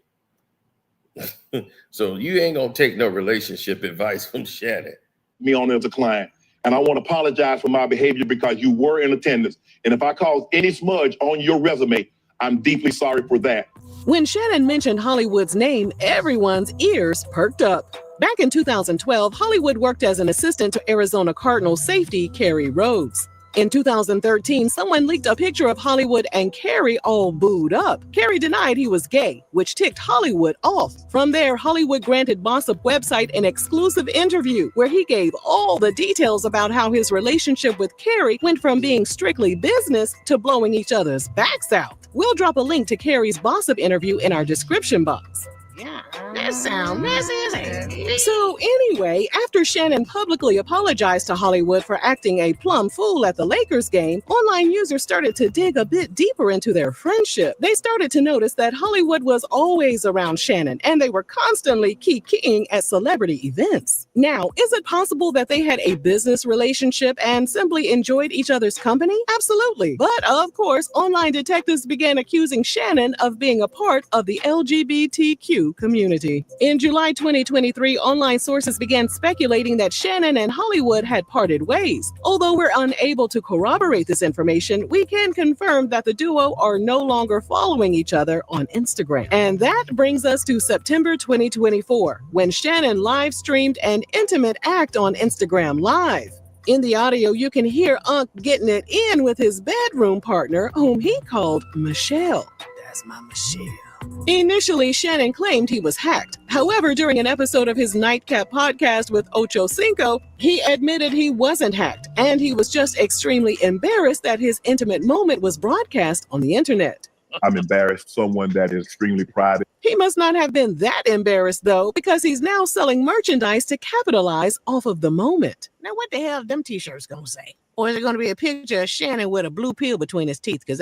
So you ain't going to take no relationship advice from Shannon. Me on as a client. And I want to apologize for my behavior because you were in attendance. And if I caused any smudge on your resume, I'm deeply sorry for that. When Shannon mentioned Hollywood's name, everyone's ears perked up. Back in 2012, Hollywood worked as an assistant to Arizona Cardinals safety Kerry Rhodes. In 2013, someone leaked a picture of Hollywood and Kerry all booed up. Kerry denied he was gay, which ticked Hollywood off. From there, Hollywood granted Bossip website an exclusive interview where he gave all the details about how his relationship with Kerry went from being strictly business to blowing each other's backs out. We'll drop a link to Kerry's Bossip interview in our description box. Yeah, that sounds messy as hell. So anyway, after Shannon publicly apologized to Hollywood for acting a plumb fool at the Lakers game, online users started to dig a bit deeper into their friendship. They started to notice that Hollywood was always around Shannon, and they were constantly keying at celebrity events. Now, is it possible that they had a business relationship and simply enjoyed each other's company? Absolutely. But of course, online detectives began accusing Shannon of being a part of the LGBTQ community. In July 2023, online sources began speculating that Shannon and Hollywood had parted ways. Although we're unable to corroborate this information, we can confirm that the duo are no longer following each other on Instagram. And that brings us to September 2024, when Shannon live streamed an intimate act on Instagram Live. In the audio, you can hear Unc getting it in with his bedroom partner, whom he called Michelle. That's my Michelle. Initially, Shannon claimed he was hacked. However, during an episode of his Nightcap podcast with Ocho Cinco, he admitted he wasn't hacked, and he was just extremely embarrassed that his intimate moment was broadcast on the internet. I'm embarrassed, someone that is extremely private. He must not have been that embarrassed, though, because he's now selling merchandise to capitalize off of the moment. Now, what the hell are them t-shirts gonna say? Or is it gonna be a picture of Shannon with a blue pill between his teeth? Because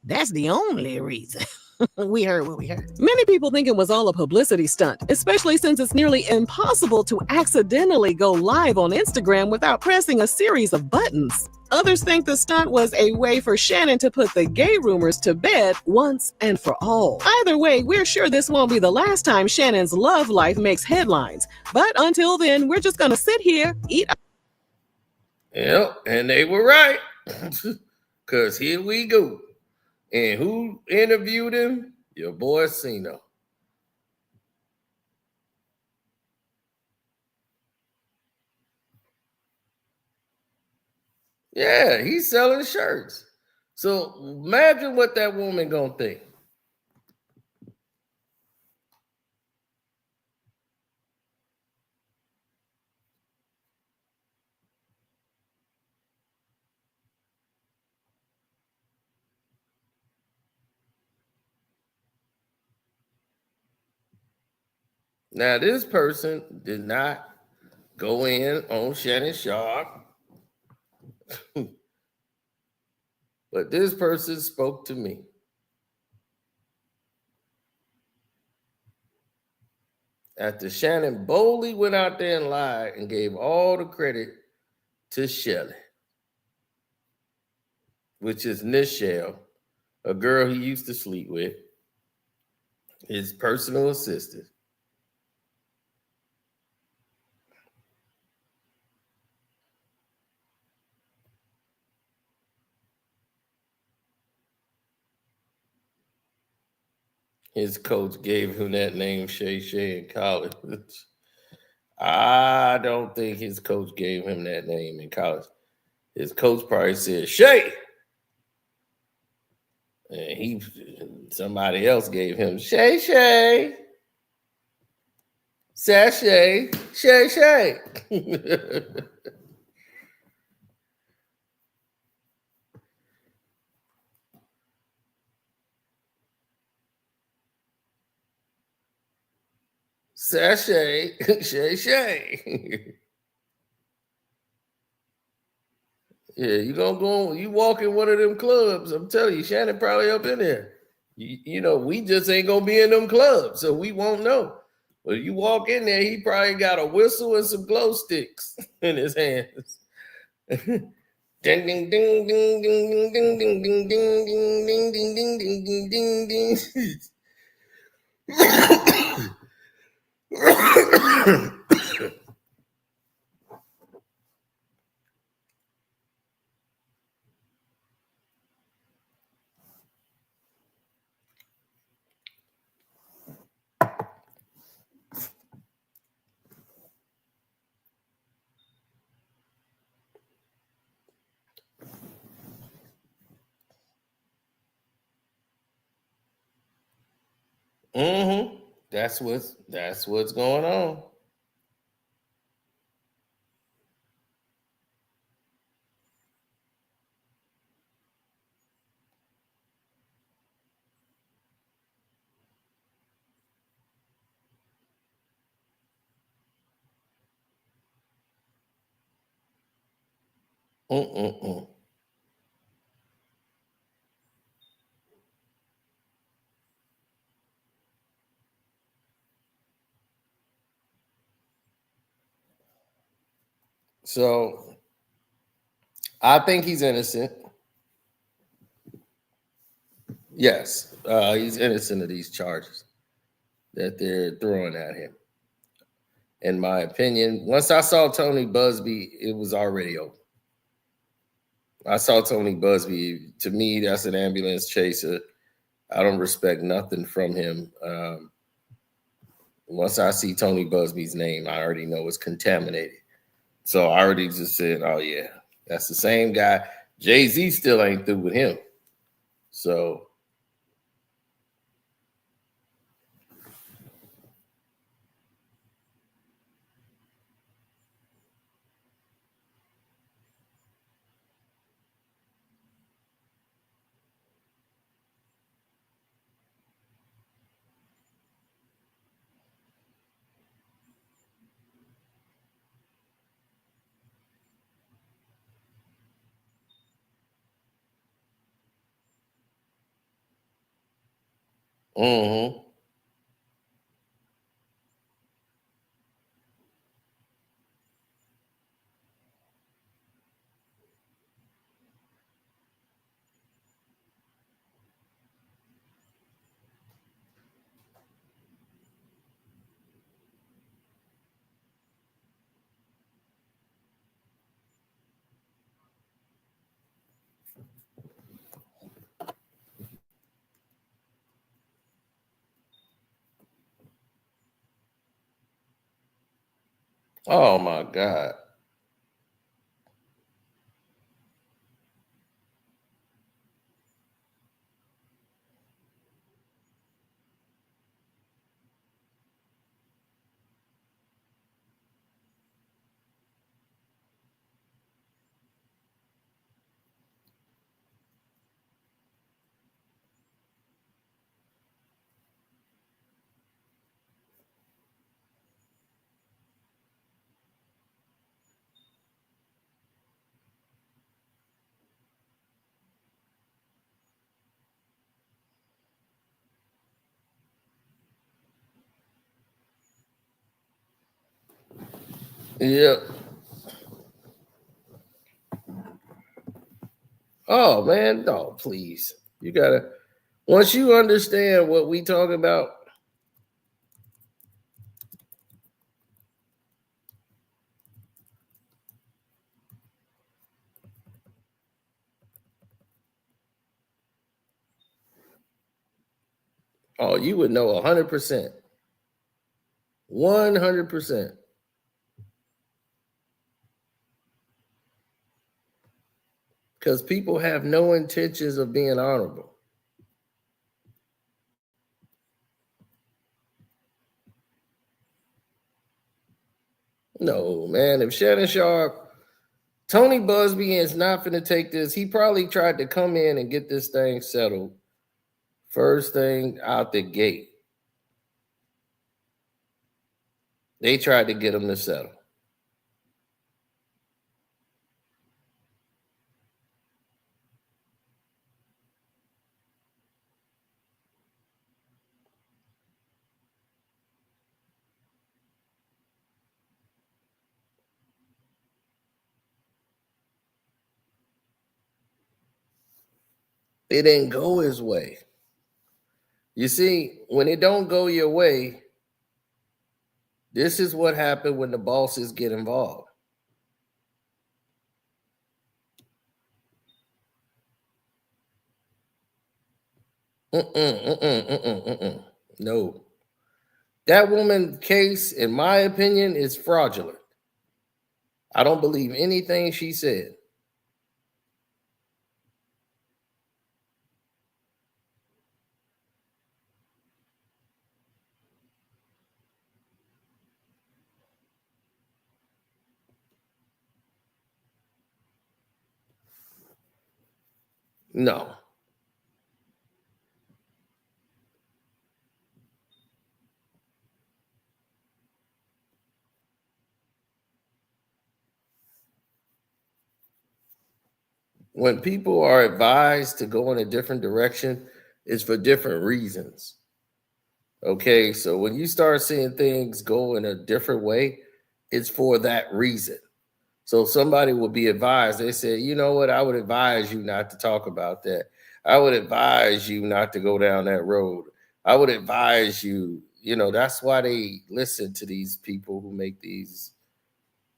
that's the only reason. We heard what we heard. Many people think it was all a publicity stunt, especially since it's nearly impossible to accidentally go live on Instagram without pressing a series of buttons. Others think the stunt was a way for Shannon to put the gay rumors to bed once and for all. Either way, we're sure this won't be the last time Shannon's love life makes headlines. But until then, we're just gonna sit here, eat. Yep, and they were right. Because here we go. And who interviewed him? Your boy Cino. Yeah, he's selling shirts. So imagine what that woman gonna think. Now, this person did not go in on Shannon Sharpe, but this person spoke to me. After Shannon boldly went out there and lied and gave all the credit to Shelly, which is Nichelle, a girl he used to sleep with, his personal assistant. His coach gave him that name, Shay Shay, in college. I don't think his coach gave him that name in college. His coach probably said, Shay. And somebody else gave him Shay Shay. Sashay. Shay Shay. Sashay, Shay Shay. Yeah, you walk in one of them clubs. I'm telling you, Shannon probably up in there. You know, we just ain't gonna be in them clubs, so we won't know. But you walk in there, he probably got a whistle and some glow sticks in his hands. Ding ding ding ding ding ding ding ding ding ding ding ding ding ding ding ding. Mm-hmm. That's what's going on. Mm-mm-mm. So I think he's innocent. Yes, he's innocent of these charges that they're throwing at him. In my opinion, once I saw Tony Buzbee, it was already over. I saw Tony Buzbee. To me, that's an ambulance chaser. I don't respect nothing from him. Once I see Tony Buzbee's name, I already know it's contaminated. So I already just said, oh, yeah, that's the same guy. Jay-Z still ain't through with him. So, mm-hmm. Oh, my God. Yep. Oh, man, no, please. You got to, once you understand what we talking about, oh, you would know 100%. 100%. Because people have no intentions of being honorable. No, man. If Shannon Sharpe, Tony Buzbee is not going to take this. He probably tried to come in and get this thing settled first thing out the gate. They tried to get him to settle. It didn't go his way. You see, when it don't go your way, this is what happened when the bosses get involved. No. That woman case, in my opinion, is fraudulent. I don't believe anything she said. No. when people are advised to go in a different direction, it's for different reasons. Okay, so when you start seeing things go in a different way, it's for that reason. So somebody will be advised, they say, you know what, I would advise you not to talk about that. I would advise you not to go down that road. I would advise you, that's why they listen to these people who make these,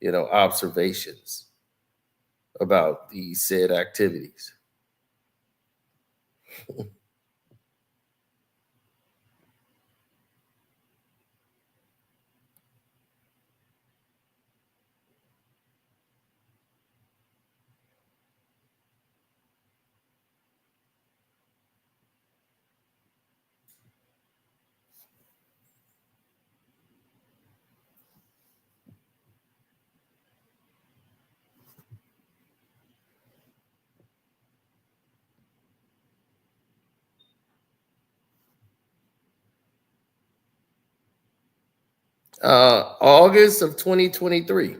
observations about these said activities. August of 2023.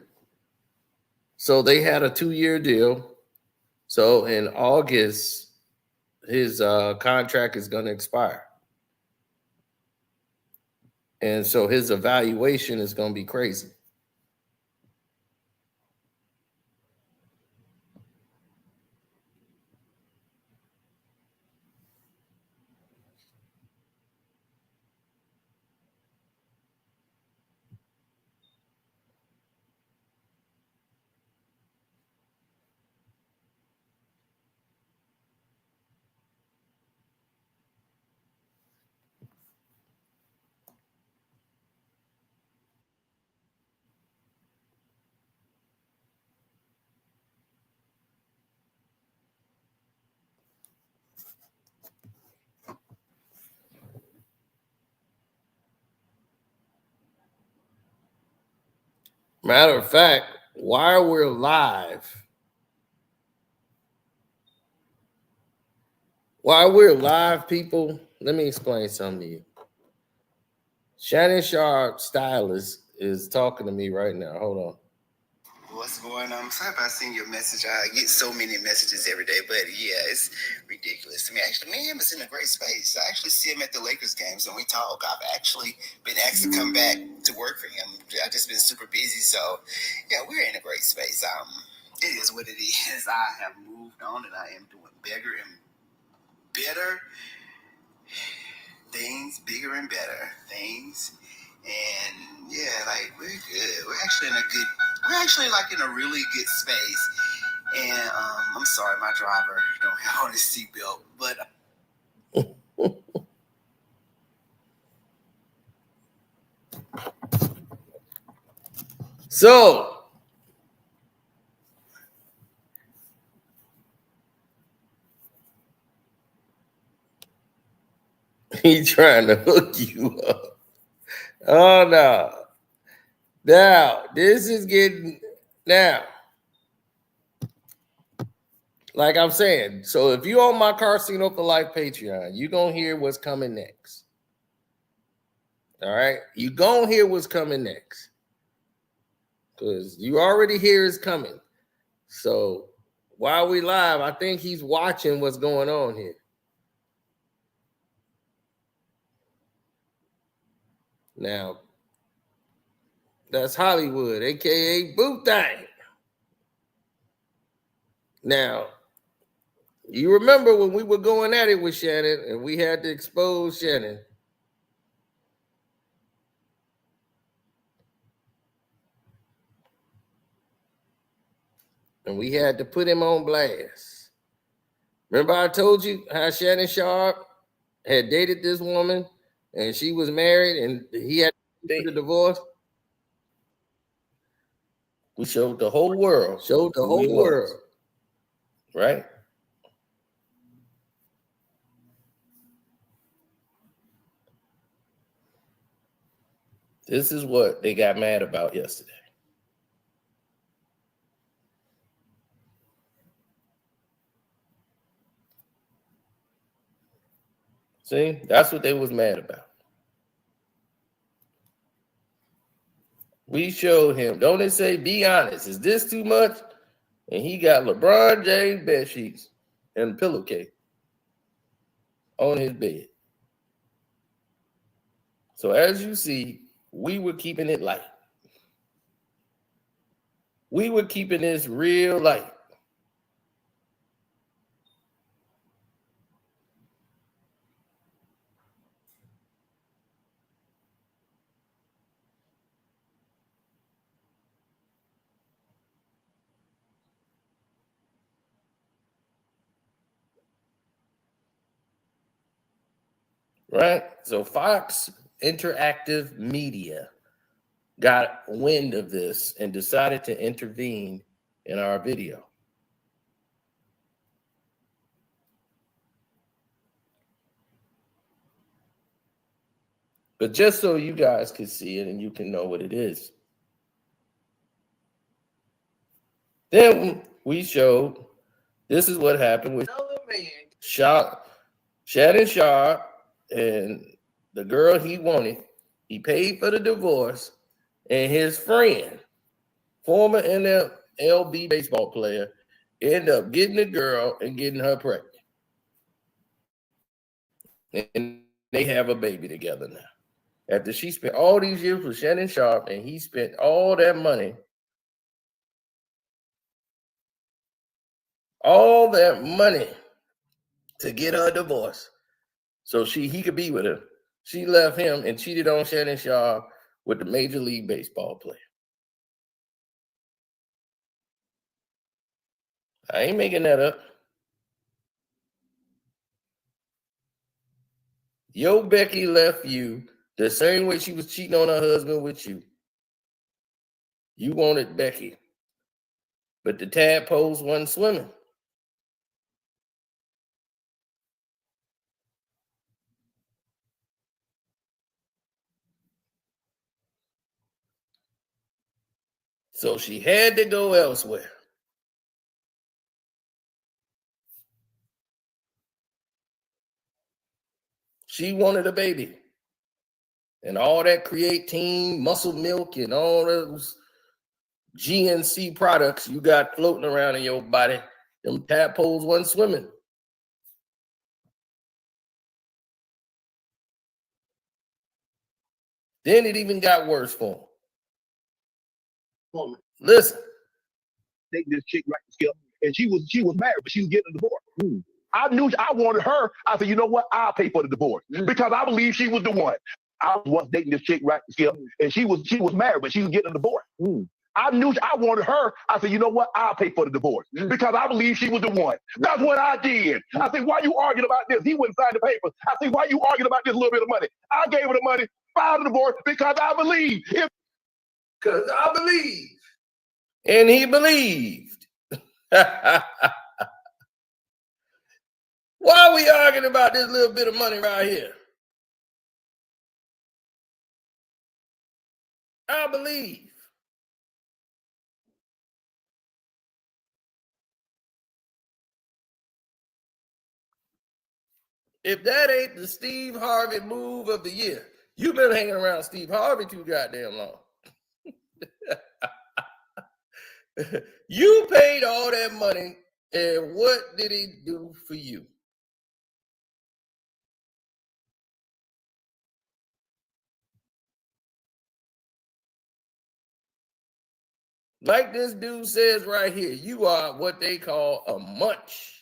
So they had a 2-year deal. So in August, his contract is going to expire. And so his evaluation is going to be crazy. Matter of fact, while we're live, people, let me explain something to you. Shannon Sharpe, Stylist, is talking to me right now. Hold on. What's going on? I'm sorry if I seen your message. I get so many messages every day, but yeah, it's ridiculous to me. Actually, me and him is in a great space. I actually see him at the Lakers games and we talk. I've actually been asked to come back to work for him. I've just been super busy, so yeah, we're in a great space. It is what it is. I have moved on and I am doing bigger and better things, bigger and better things. And yeah, like we're good. We're actually like in a really good space. And I'm sorry, my driver don't have on his seatbelt, but So he trying to hook you up. Oh no. Now, this is getting like I'm saying, so if you on my Casino for Life Patreon, you're gonna hear what's coming next. All right, you gonna hear what's coming next. Because you already hear it's coming. So while we live, I think he's watching what's going on here. Now, that's Hollywood, aka Boot Thing. Now, you remember when we were going at it with Shannon and we had to expose Shannon. And we had to put him on blast. Remember I told you how Shannon Sharpe had dated this woman and she was married and he had to divorce? We showed the whole world. Right? This is what they got mad about yesterday. See, that's what they was mad about. We showed him. Don't it say, be honest? Is this too much? And he got LeBron James bed sheets and pillowcase on his bed. So as you see, we were keeping it light. We were keeping this real light. Right? So Fox Interactive Media got wind of this and decided to intervene in our video. But just so you guys can see it and you can know what it is. Then we showed this is what happened with Shannon Sharpe and the girl he wanted. He paid for the divorce, and his friend, former NLB baseball player, ended up getting the girl and getting her pregnant. And they have a baby together now. After she spent all these years with Shannon Sharpe and he spent all that money to get her divorce so he could be with her. She left him and cheated on Shannon Sharpe with the Major League Baseball player. I ain't making that up. Yo Becky left you the same way she was cheating on her husband with you. You wanted Becky, but the tadpoles wasn't swimming. So she had to go elsewhere. She wanted a baby. And all that creatine, muscle milk, and all those GNC products you got floating around in your body, them tadpoles wasn't swimming. Then it even got worse for him. Listen. Take this chick right, Skip, and she was married, but she was getting a divorce. I knew I wanted her. I said, you know what? I'll pay for the divorce because I believe she was the one. I was once dating this chick, right, Skip, and she was married, but she was getting a divorce. I knew I wanted her. I said, you know what? I'll pay for the divorce because I believe she was the one. That's what I did. I said, why you arguing about this? He wouldn't sign the papers. I said, why you arguing about this little bit of money? I gave her the money, filed the divorce because I believe. Because I believe. And he believed. Why are we arguing about this little bit of money right here? I believe. If that ain't the Steve Harvey move of the year, you've been hanging around Steve Harvey too goddamn long. You paid all that money, and what did he do for you? Like this dude says right here, you are what they call a munch.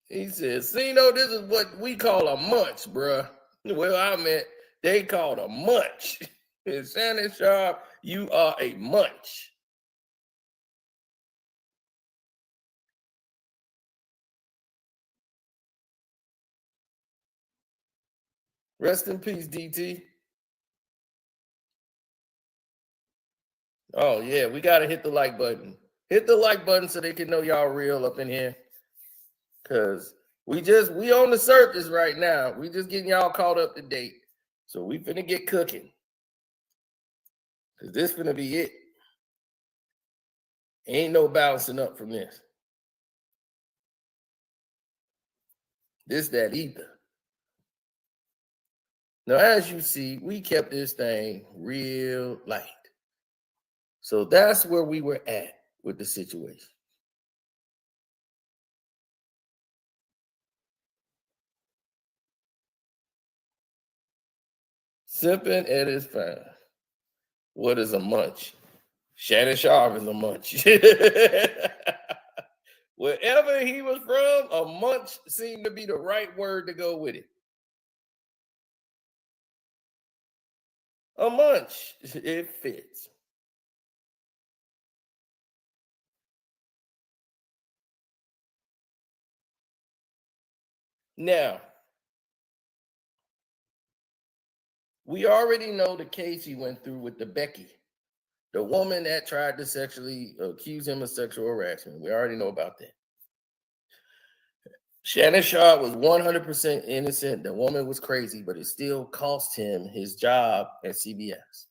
He says, Sino, this is what we call a munch, bruh. Well, I meant they called a munch. And Shannon Sharpe, you are a munch. Rest in peace, DT. Oh, yeah, we got to hit the like button. Hit the like button so they can know y'all real up in here. Because we on the surface right now. We just getting y'all caught up to date. So we finna get cooking. Because this finna be it. Ain't no bouncing up from this. This, that, either. Now, as you see, we kept this thing real light. So that's where we were at with the situation. Sipping at his fine. What is a munch? Shannon Sharpe is a munch. Wherever he was from, a munch seemed to be the right word to go with it. A munch, it fits. Now, we already know the case he went through with the Becky, the woman that tried to sexually accuse him of sexual harassment. We already know about that. Shannon Sharpe was 100% innocent. The woman was crazy, but it still cost him his job at CBS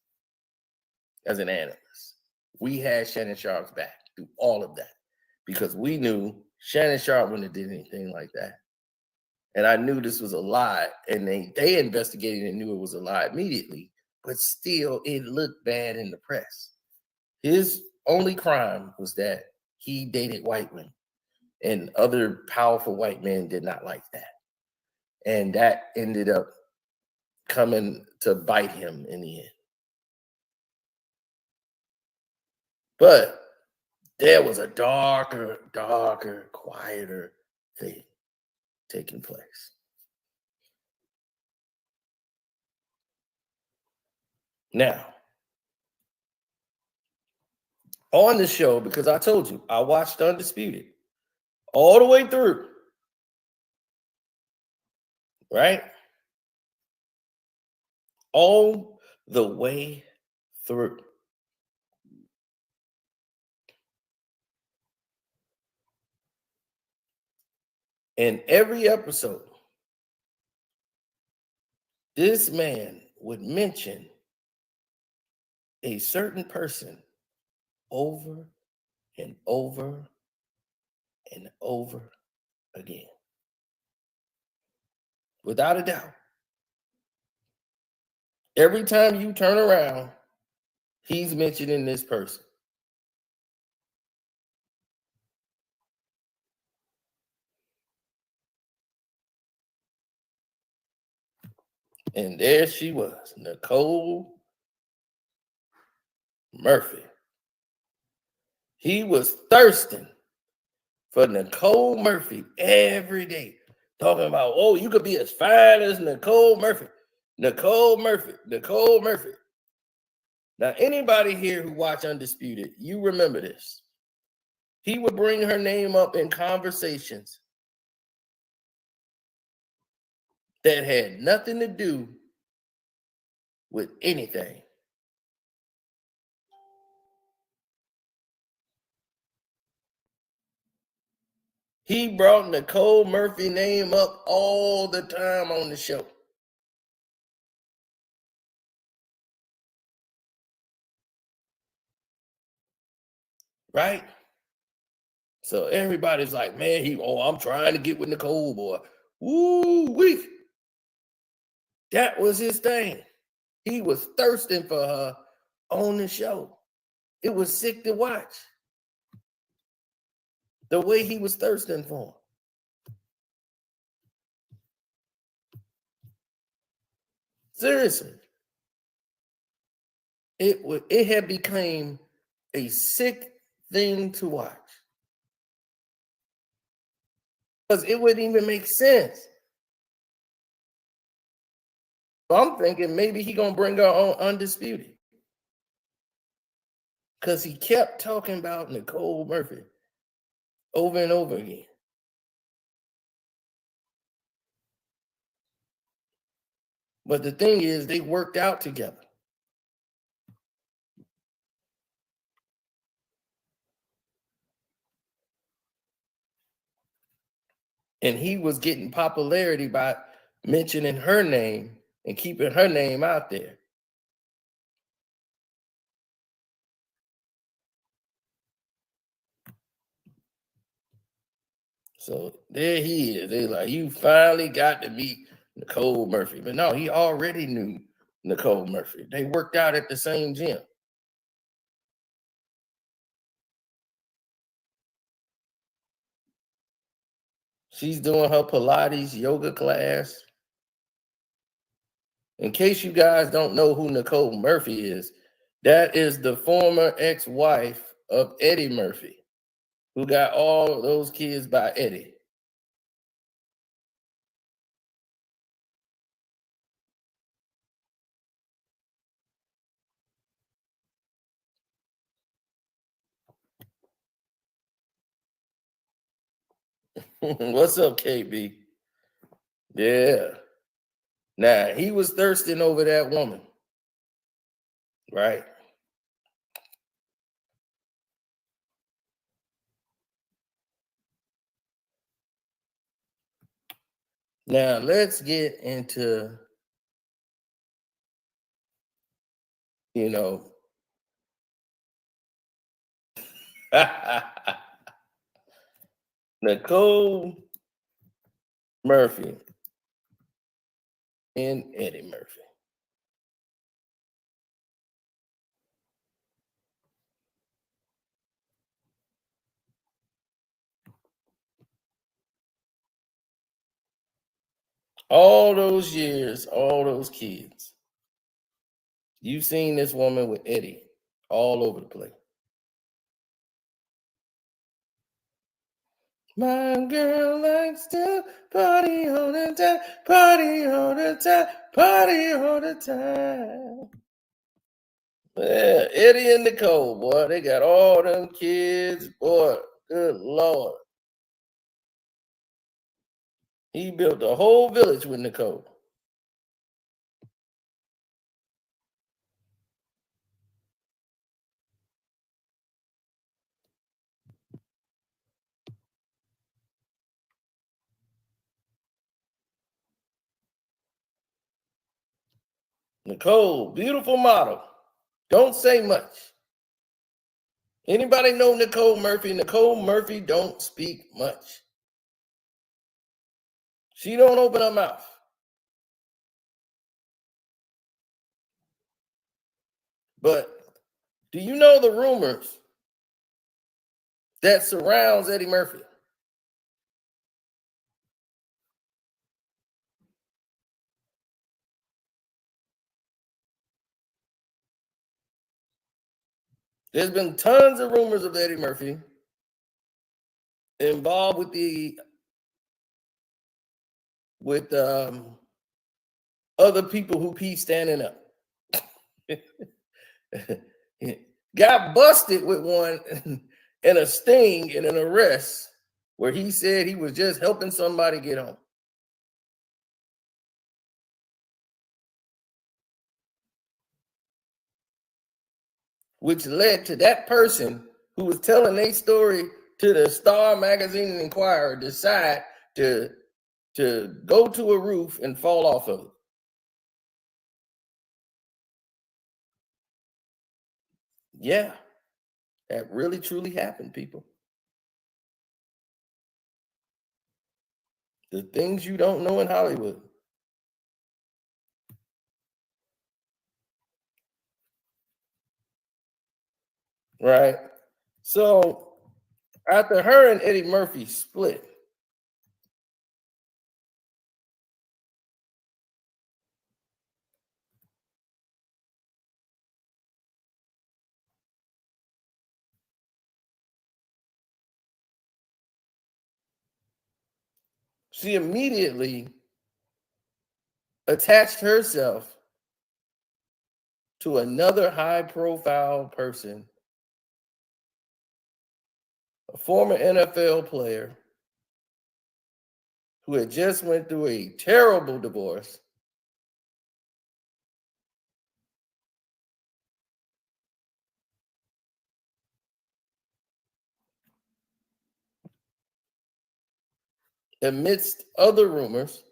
as an analyst. We had Shannon Sharpe's back through all of that because we knew Shannon Sharpe wouldn't have did anything like that. And I knew this was a lie, and they investigated and knew it was a lie immediately, but still it looked bad in the press. His only crime was that he dated white women. And other powerful white men did not like that. And that ended up coming to bite him in the end. But there was a darker, quieter thing taking place. Now, on the show, because I told you, I watched Undisputed all the way through, right? All the way through. In every episode, this man would mention a certain person over and over and over again. Without a doubt. Every time you turn around, he's mentioning this person. And there she was, Nicole Murphy. He was thirsting for Nicole Murphy every day, talking about, oh, you could be as fine as Nicole Murphy. Nicole Murphy, Nicole Murphy. Now, anybody here who watch Undisputed, you remember this. He would bring her name up in conversations that had nothing to do with anything. He brought Nicole Murphy's name up all the time on the show. Right? So everybody's like, man, I'm trying to get with Nicole, boy. Woo-wee. That was his thing. He was thirsting for her on the show. It was sick to watch. The way he was thirsting for her. Seriously. It had become a sick thing to watch. Because it wouldn't even make sense. So I'm thinking maybe he gonna bring her on Undisputed. Because he kept talking about Nicole Murphy over and over again. But the thing is, they worked out together. And he was getting popularity by mentioning her name and keeping her name out there. So there he is. They're like, you finally got to meet Nicole Murphy. But no, he already knew Nicole Murphy. They worked out at the same gym. She's doing her Pilates yoga class. In case you guys don't know who Nicole Murphy is, that is the former ex-wife of Eddie Murphy, who got all those kids by Eddie. What's up, KB? Yeah. Now, he was thirsting over that woman, right? Now, let's get into, Nicole Murphy and Eddie Murphy. All those years, all those kids. You've seen this woman with Eddie all over the place. My girl likes to party all the time, party all the time, party all the time. Yeah, Eddie and Nicole, boy, they got all them kids, boy, good Lord. He built a whole village with Nicole. Nicole, beautiful model. Don't say much. Anybody know Nicole Murphy? Nicole Murphy don't speak much. She don't open her mouth. But do you know the rumors that surrounds Eddie Murphy? There's been tons of rumors of Eddie Murphy involved with other people who pee standing up. Got busted with one and a sting and an arrest where he said he was just helping somebody get home. Which led to that person who was telling their story to the Star Magazine and Inquirer decide to go to a roof and fall off of it. Yeah, that really truly happened, people. The things you don't know in Hollywood. Right? So after her and Eddie Murphy split, she immediately attached herself to another high-profile person, a former NFL player who had just went through a terrible divorce. Amidst other rumors,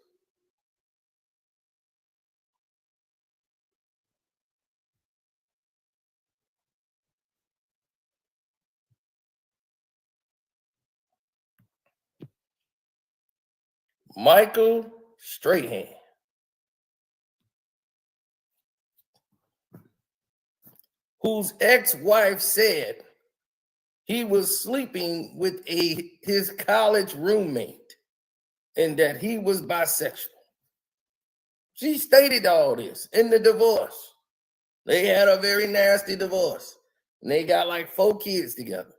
Michael Strahan, whose ex-wife said he was sleeping with his college roommate. and that he was bisexual. She stated all this in the divorce. They had a very nasty divorce, and they got like 4 kids together.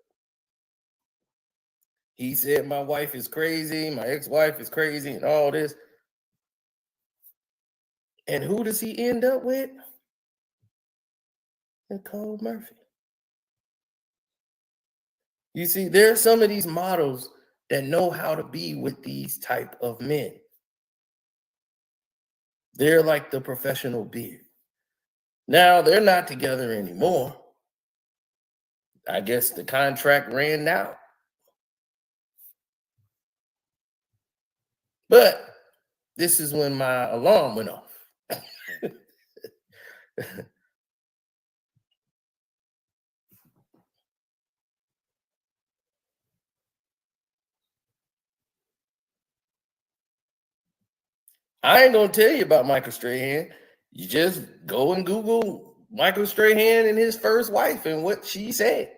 He said, my wife is crazy, my ex-wife is crazy, and all this. And who does he end up with? Nicole Murphy. You see, there are some of these models that know how to be with these type of men. They're like the professional beard. Now, they're not together anymore. I guess the contract ran out. But this is when my alarm went off. I ain't gonna tell you about Michael Strahan. You just go and Google Michael Strahan and his first wife and what she said.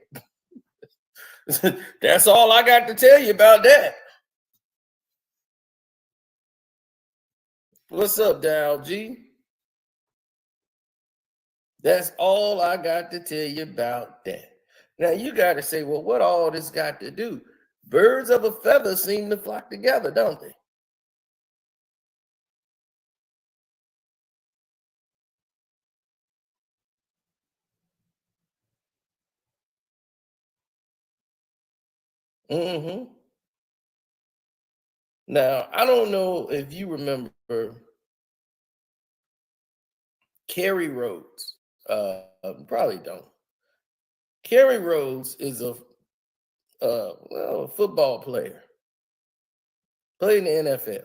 That's all I got to tell you about that. What's up, Dow G? That's all I got to tell you about that. Now you got to say, well, what all this got to do? Birds of a feather seem to flock together, don't they? Mm-hmm. Now, I don't know if you remember Kerry Rhodes. Probably don't. Kerry Rhodes is a football player. Played in the NFL.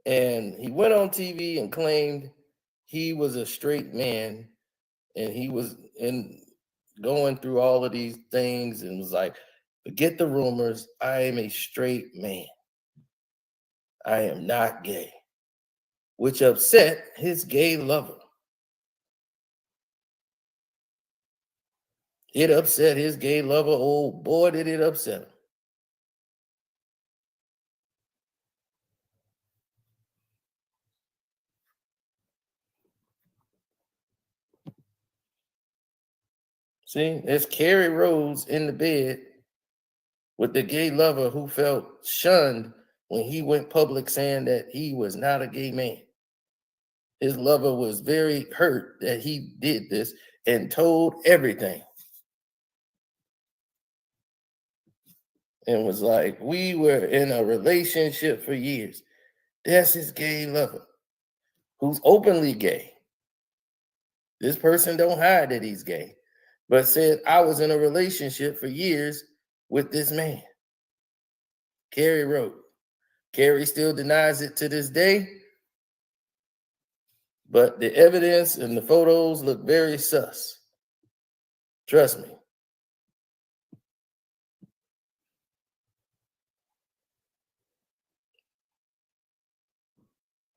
And he went on TV and claimed he was a straight man, and he was going through all of these things and was like, forget the rumors. I am a straight man. I am not gay, which upset his gay lover. It upset his gay lover. Oh boy, did it upset him. See, there's Kerry Rhodes in the bed with the gay lover who felt shunned when he went public saying that he was not a gay man. His lover was very hurt that he did this and told everything. And was like, we were in a relationship for years. That's his gay lover who's openly gay. This person don't hide that he's gay, but said, I was in a relationship for years with this man. Kerry wrote. Kerry still denies it to this day, but the evidence and the photos look very sus. Trust me.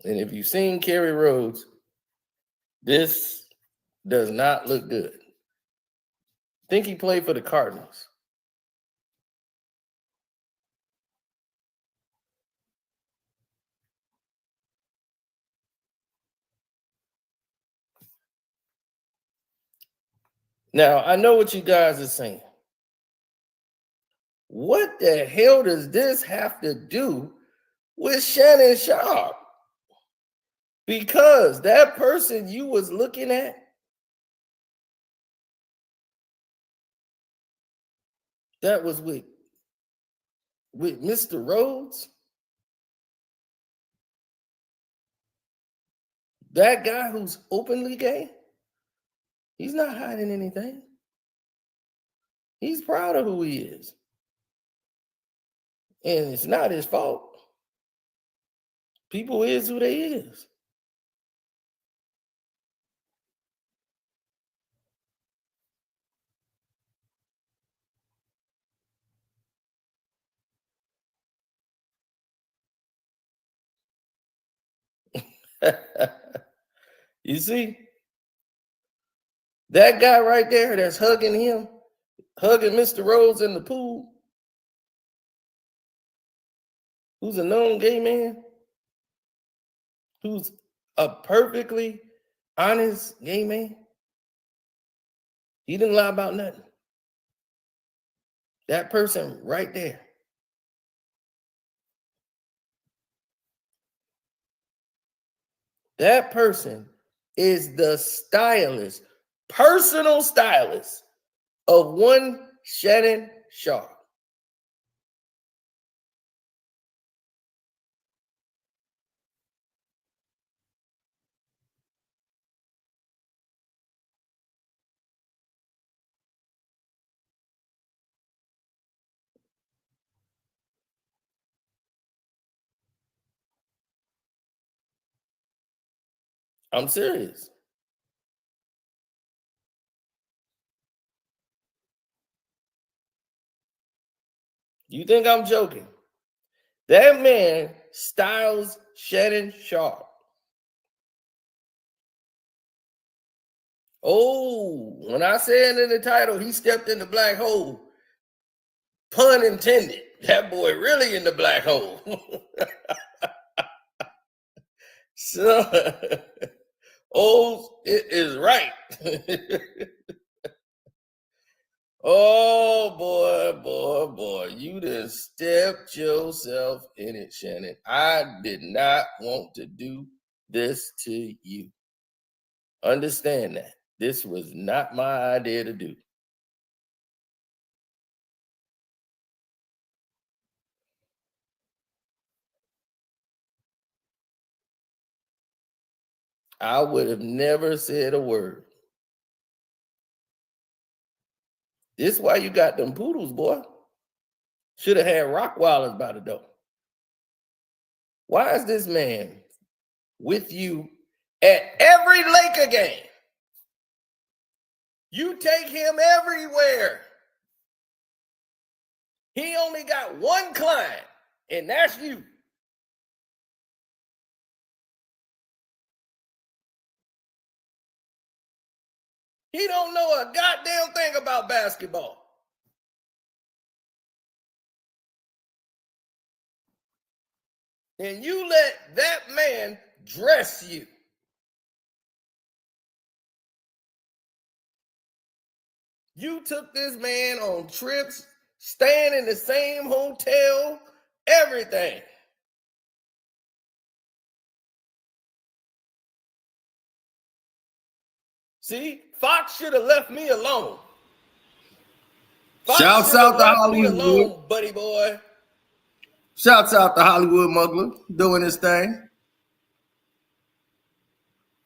And if you've seen Kerry Rhodes, this does not look good. I think he played for the Cardinals. Now, I know what you guys are saying. What the hell does this have to do with Shannon Sharpe? Because that person you was looking at, that was with Mr. Rhodes. That guy who's openly gay, he's not hiding anything. He's proud of who he is. And it's not his fault. People is who they is. You see? That guy right there that's hugging him, hugging Mr. Rose in the pool, who's a known gay man, who's a perfectly honest gay man. He didn't lie about nothing. That person right there. That person is the stylist, personal stylist of one Shannon Sharpe. I'm serious. You think I'm joking? That man styles Shannon Sharpe. Oh, when I said in the title, he stepped in the black hole, pun intended. That boy really in the black hole. So, oh, it is right. Oh, boy, you done stepped yourself in it, Shannon. I did not want to do this to you. Understand that. This was not my idea to do. I would have never said a word. This is why you got them poodles, boy. Should have had Rockwallers by the door. Why is this man with you at every Laker game? You take him everywhere. He only got one client, and that's you. He don't know a goddamn thing about basketball. And you let that man dress you. You took this man on trips, staying in the same hotel, everything. See, Fox should have left me alone. Fox Shouts should have out to left me Hollywood. alone, buddy boy. Shouts out to Hollywood Muggler doing his thing.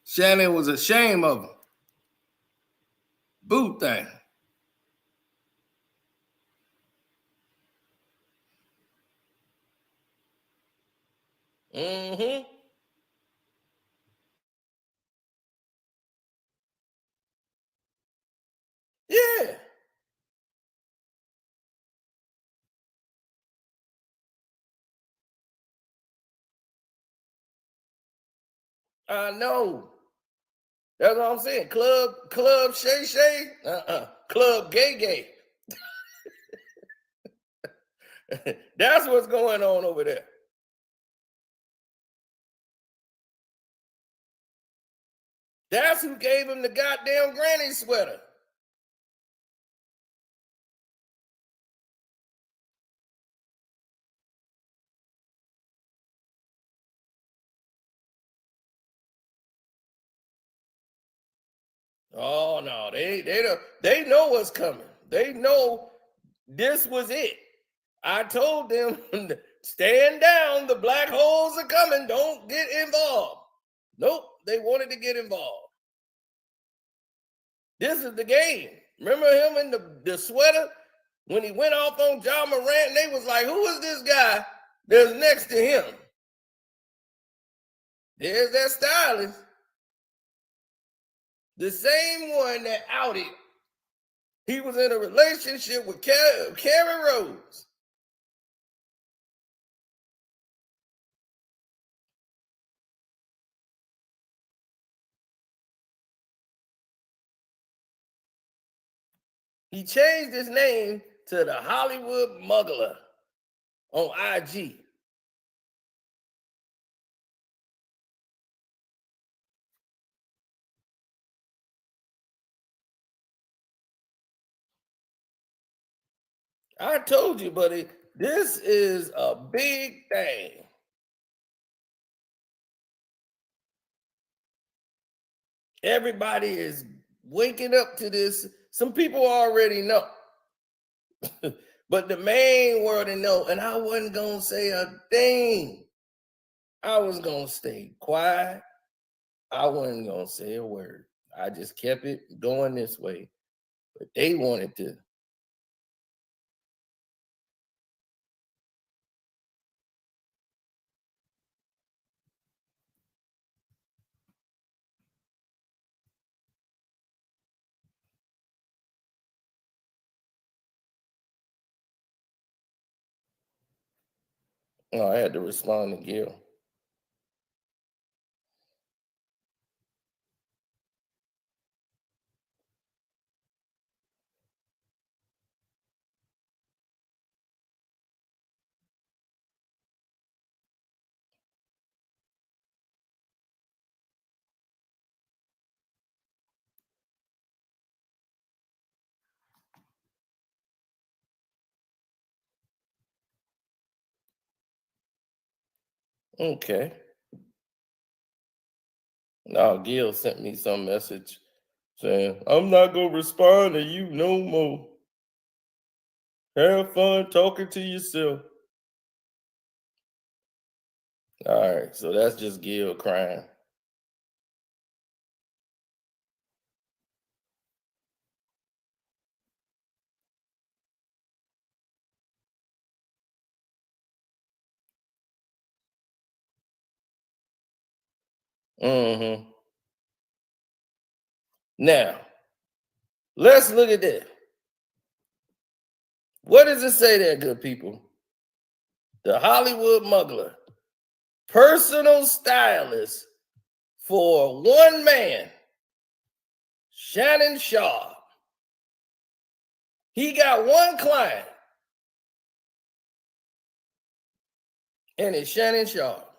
Shannon was ashamed of him. Boot thing. Mm-hmm. Yeah. I know. That's what I'm saying. Club Shay Shay. Club Gay Gay. That's what's going on over there. That's who gave him the goddamn granny sweater. Oh no, they know what's coming. They know this was it. I told them, stand down, the black holes are coming, don't get involved. Nope, they wanted to get involved. This is the game. Remember him in the sweater when he went off on John Morant, and they was like, who is this guy that's next to him? There's that stylist. The same one that outed. He was in a relationship with Carrie Rose. He changed his name to the Hollywood Muggler on IG. I told you, buddy, this is a big thing. Everybody is waking up to this. Some people already know. But the main world didn't know, and I wasn't going to say a thing. I was going to stay quiet. I wasn't going to say a word. I just kept it going this way. But they wanted to. Oh, I had to respond to Gil. Okay. Now Gil sent me some message saying, I'm not going to respond to you no more. Have fun talking to yourself. All right, so that's just Gil crying. Mm-hmm. Now, let's look at this. What does it say there, good people? The Hollywood Muggler, personal stylist for one man, Shannon Sharpe. He got one client, and it's Shannon Sharpe.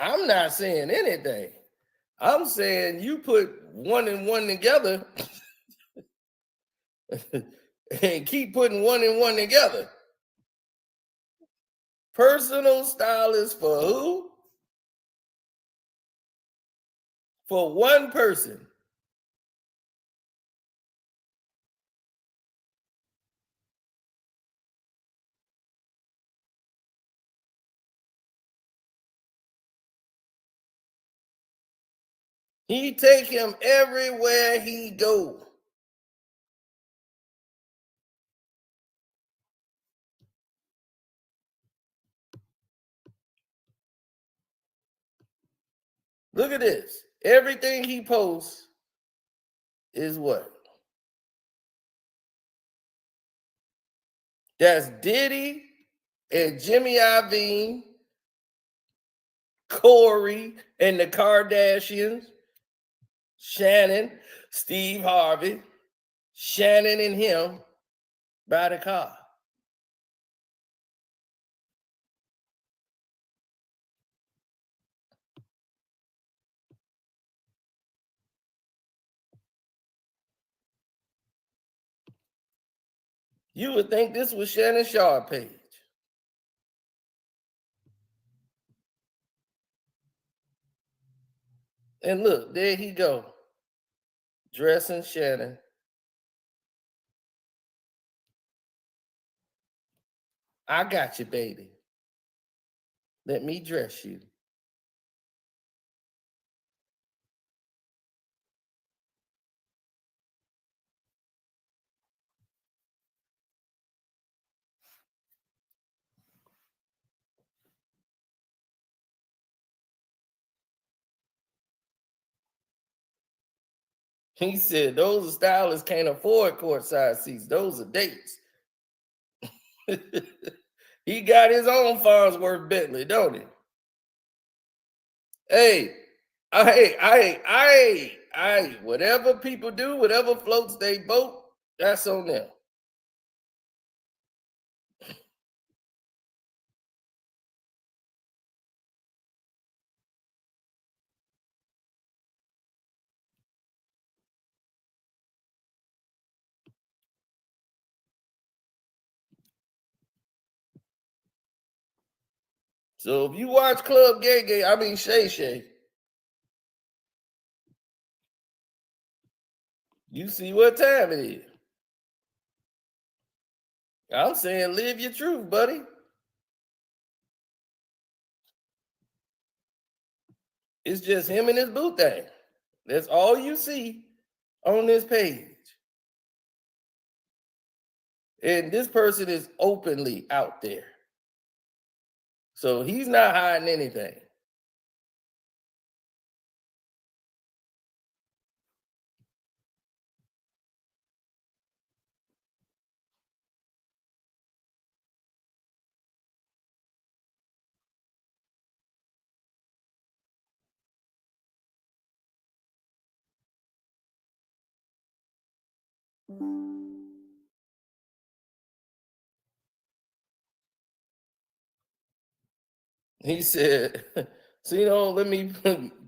I'm not saying anything. I'm saying you put one and one together and keep putting one and one together. Personal stylist for who? For one person. He take him everywhere he go. Look at this. Everything he posts is what? That's Diddy and Jimmy Iovine, Corey and the Kardashians, Shannon, Steve Harvey, Shannon and him by the car. You would think this was Shannon Sharpe page. And look, there he go, dressing Shannon. I got you, baby. Let me dress you. He said those stylists can't afford courtside seats. Those are dates. He got his own Farnsworth Bentley, don't he? Hey, whatever people do, whatever floats they boat, that's on them. So if you watch Club Shay Shay, you see what time it is. I'm saying live your truth, buddy. It's just him and his boo thing. That's all you see on this page. And this person is openly out there. So he's not hiding anything. He said, so, let me,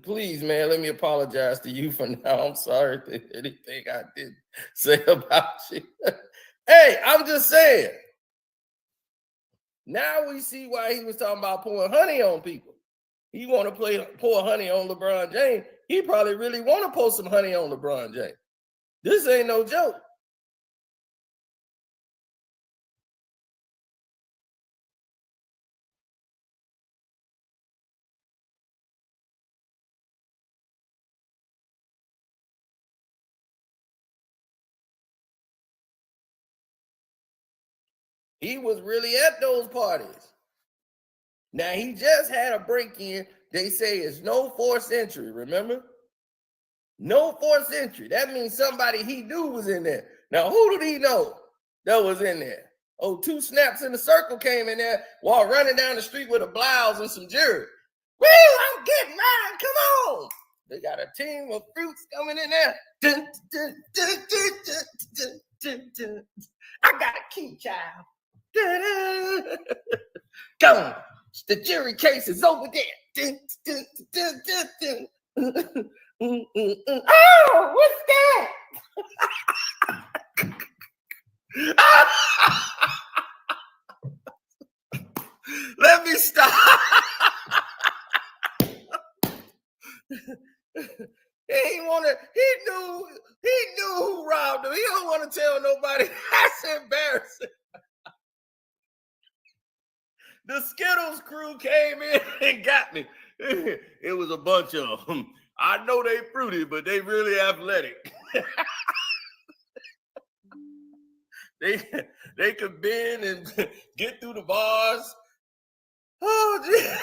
please, man, let me apologize to you for now. I'm sorry for anything I did say about you. Hey, I'm just saying. Now we see why he was talking about pouring honey on people. He want to pour honey on LeBron James. He probably really want to pour some honey on LeBron James. This ain't no joke. He was really at those parties. Now, he just had a break-in. They say it's no forced entry, remember? No forced entry. That means somebody he knew was in there. Now, who did he know that was in there? Oh, 2 snaps in the circle came in there while running down the street with a blouse and some jewelry. Woo, I'm getting mine. Come on. They got a team of fruits coming in there. Dun, dun, dun, dun, dun, dun, dun. I got a key, child. Come on. The jury case is over there. Oh, what's that? Let me stop. He knew who robbed him. He don't want to tell nobody. That's embarrassing. The Skittles crew came in and got me. It was a bunch of them. I know they fruity, but they really athletic. They could bend and get through the bars. Oh, geez.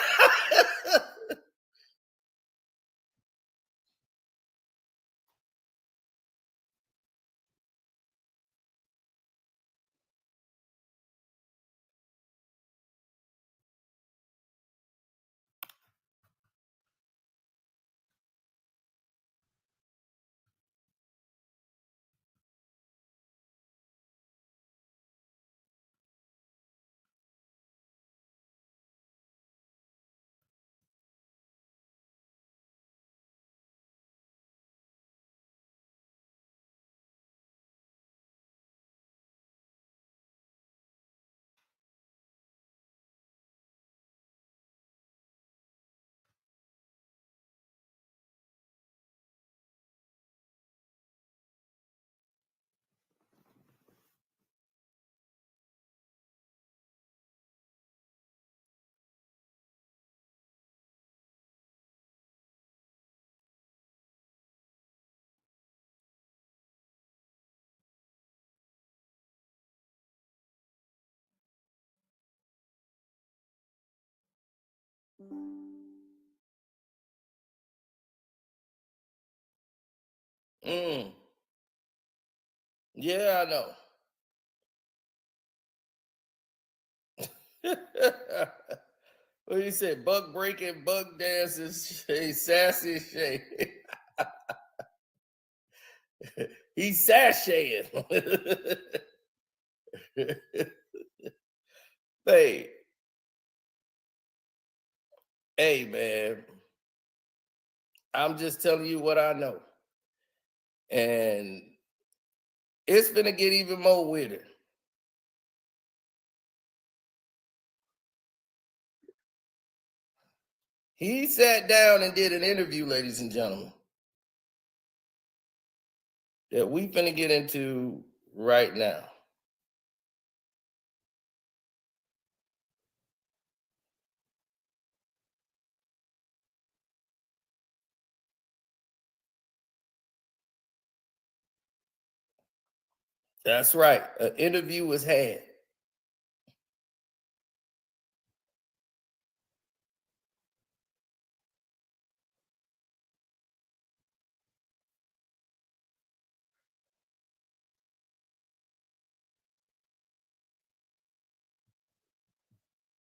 Yeah, I know. What you said? Bug breaking, bug dances, sassy Shay. He's sashaying. Hey, man. I'm just telling you what I know. And it's gonna get even more weirder. He sat down and did an interview, ladies and gentlemen, that we finna get into right now. That's right. An interview was had.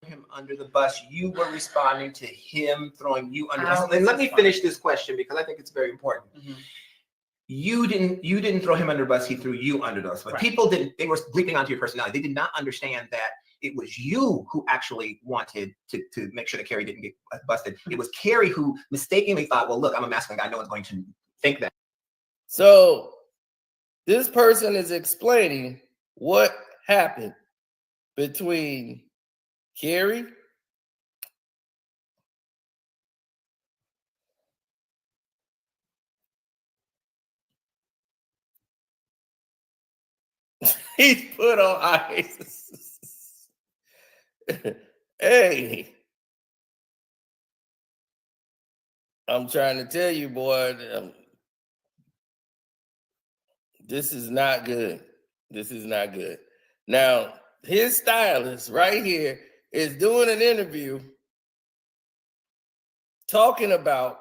Him under the bus. You were responding to him throwing you under the bus. And let me finish this question because I think it's very important. Mm-hmm. You didn't throw him under the bus, he threw you under the bus. But people didn't, they were bleeping onto your personality. They did not understand that it was you who actually wanted to make sure that Carrie didn't get busted. It was Carrie who mistakenly thought, well, look, I'm a masculine guy. No one's going to think that. So this person is explaining what happened between Carrie he's put on ice. Hey, I'm trying to tell you, boy, this is not good. This is not good. Now, his stylist right here is doing an interview talking about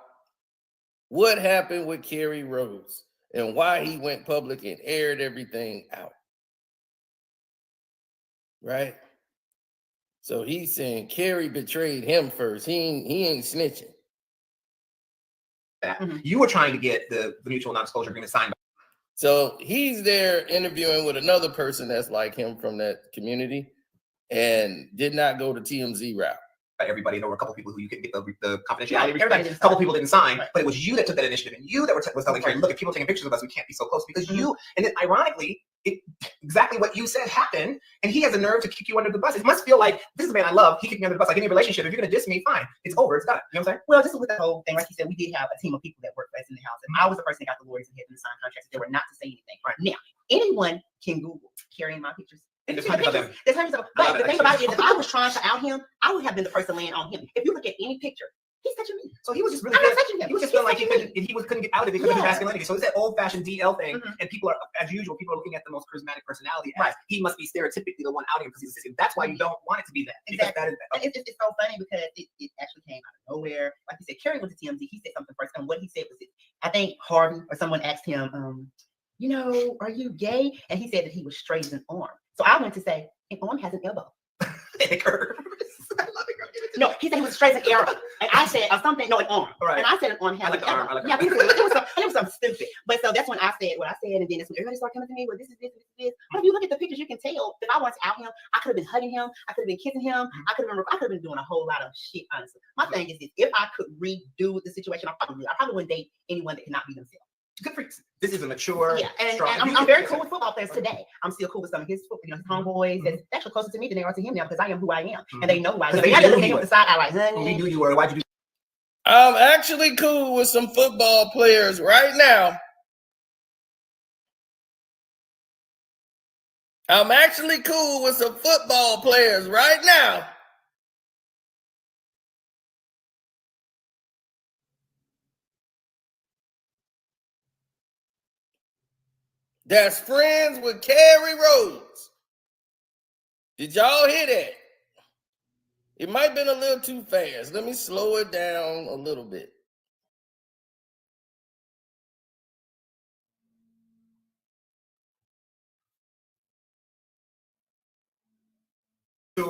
what happened with Kerry Rhodes and why he went public and aired everything out. Right? So he's saying Kerry betrayed him first. He ain't snitching. You were trying to get the mutual non-disclosure agreement signed. So he's there interviewing with another person that's like him from that community and did not go to TMZ route. Everybody, there were a couple people who you could get the confidentiality. A couple people didn't sign, but it was you that took that initiative, and you that was telling Carrie, look, if people are taking pictures of us, we can't be so close because you. And then, ironically, exactly what you said happened, and he has a nerve to kick you under the bus. It must feel like this is a man I love. He kicked me under the bus. Like any relationship, if you're gonna diss me, fine, it's over, it's done. You know what I'm saying? Well, just with the whole thing, like you said, we did have a team of people that worked for us in the house, and I was the person that got the lawyers and had them sign contracts. They were not to say anything. Right now, anyone can Google carrying my pictures. There's hundreds of them. But the thing about it is, if I was trying to out him, I would have been the person laying on him. If you look at any picture, he's touching me. So he was just really I'm not touching him. He was just feeling like he couldn't get out of it because of his masculinity. So it's that old-fashioned DL thing, and people are, as usual, looking at the most charismatic personality as he must be stereotypically the one outing him because he's a system. That's why you don't want it to be that. Exactly. It's so funny because it actually came out of nowhere. Like you said, Kerry went to TMZ. He said something first, and what he said was, I think Harvey or someone asked him, are you gay? And he said that he was straight as an arm. So I went to say, an arm has an elbow. It curves. No, he said he was straight as an arrow. And I said, an arm. Right. And I said an arm has an elbow. Yeah, it was something stupid. But so that's when I said what I said. And then that's when everybody started coming to me, well, this is this, this is this. But if you look at the pictures, you can tell if I wanted to out him, I could have been hugging him. I could have been kissing him. I could have been doing a whole lot of shit, honestly. My thing is this, if I could redo the situation, I probably wouldn't date anyone that cannot be themselves. Good for you. This is a mature, strong. And I'm very cool with football players today. I'm still cool with some of his homeboys. That's actually closer to me than they are to him now because I am who I am, and they know who I am. They knew you. The side, I like, honey. We knew you were. Why'd you do? I'm actually cool with some football players right now. I'm actually cool with some football players right now. That's friends with Kerry Rhodes. Did y'all hear that? It might have been a little too fast. Let me slow it down a little bit.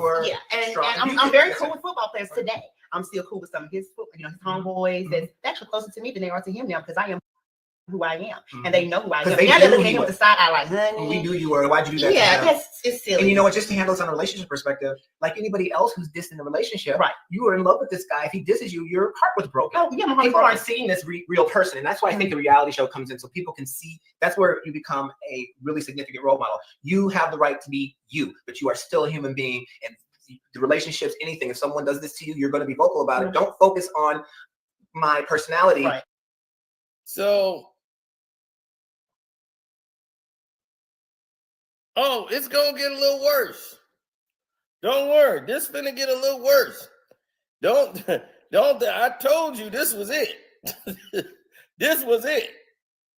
mature. Yeah, and strong. I'm very cool with football players today. I'm still cool with some of his, his homeboys that's actually closer to me than they are to him now because I am who I am, and they know who I am. They now knew they're looking at you him were. with the side eye like, honey. We knew you were. Why'd you do that? Yeah, it's silly. And you know what? Just to handle this on a relationship perspective, like anybody else who's dissed in a relationship, right? You were in love with this guy. If he disses you, your heart was broken. Oh, yeah, my heart people broken. aren't seeing this real person, and that's why I think the reality show comes in, so people can see. That's where you become a really significant role model. You have the right to be you, but you are still a human being, and the relationships, anything. If someone does this to you, you're going to be vocal about it. Don't focus on my personality. Right. So. Oh, it's gonna get a little worse. Don't worry, this finna get a little worse. Don't. I told you this was it. This was it.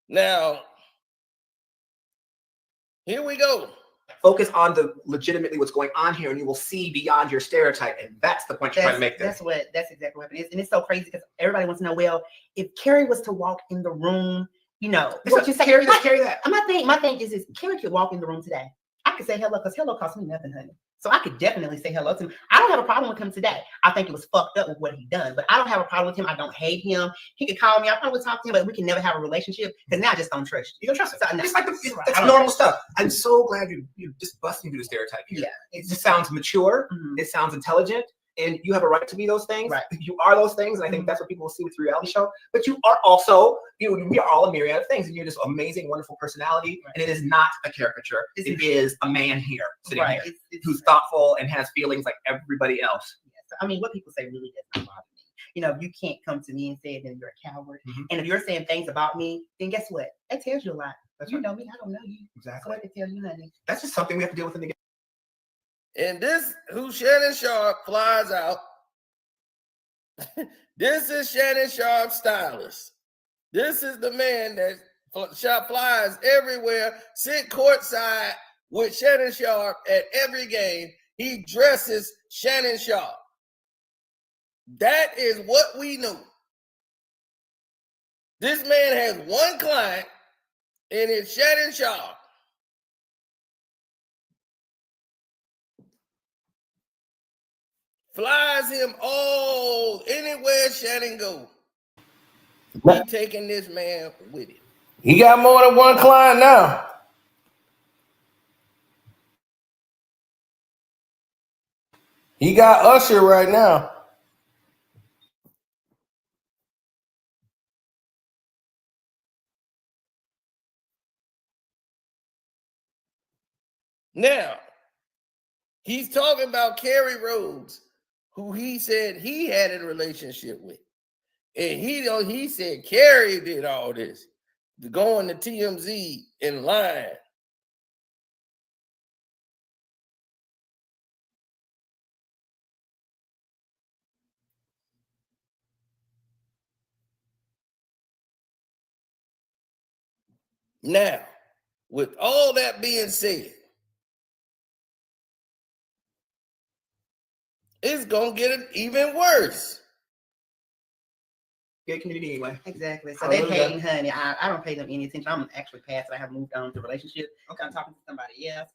Now, here we go. Focus on the legitimately what's going on here, and you will see beyond your stereotype, and that's the point you're trying to make. That's exactly what it is, and it's so crazy because everybody wants to know. Well, if Carrie was to walk in the room. What you say? Carry that. My thing is Carrie could walk in the room today. I could say hello because hello costs me nothing, honey. So I could definitely say hello to him. I don't have a problem with him today. I think it was fucked up with what he done, but I don't have a problem with him. I don't hate him. He could call me. I probably would talk to him, but we can never have a relationship because now I just don't trust you. You don't trust him. So, no. It's like that's normal stuff. I'm so glad you're just busting through the stereotype here. Yeah. It just sounds mature. Mm-hmm. It sounds intelligent. And you have a right to be those things. Right. You are those things, and I think that's what people will see with the reality show. But you are also, we are all a myriad of things, and you're this amazing, wonderful personality. Right. And it is not a caricature. It is a man here sitting here who's thoughtful and has feelings like everybody else. Yeah. So, what people say really does not bother me. You can't come to me and say then you're a coward. Mm-hmm. And if you're saying things about me, then guess what? That tells you a lot. You know me, I don't know you. Exactly. So what to tell you, honey? That's just something we have to deal with in the game. And this, who Shannon Sharpe flies out. This is Shannon Sharpe, Stylist. This is the man that flies everywhere, sit courtside with Shannon Sharpe at every game. He dresses Shannon Sharpe. That is what we know. This man has one client, and it's Shannon Sharpe. Flies him all anywhere Shannon go. He taking this man with him. He got more than one client now. He got Usher right now. Now, he's talking about Carrie Rhodes, who he said he had a relationship with. And he said Carrie did all this, going to TMZ and lying. Now, with all that being said, it's going to get even worse. Gay community anyway. Exactly. So they're hating, honey. I don't pay them any attention. I'm actually past. I have moved on to relationship. Okay, I'm talking to somebody else.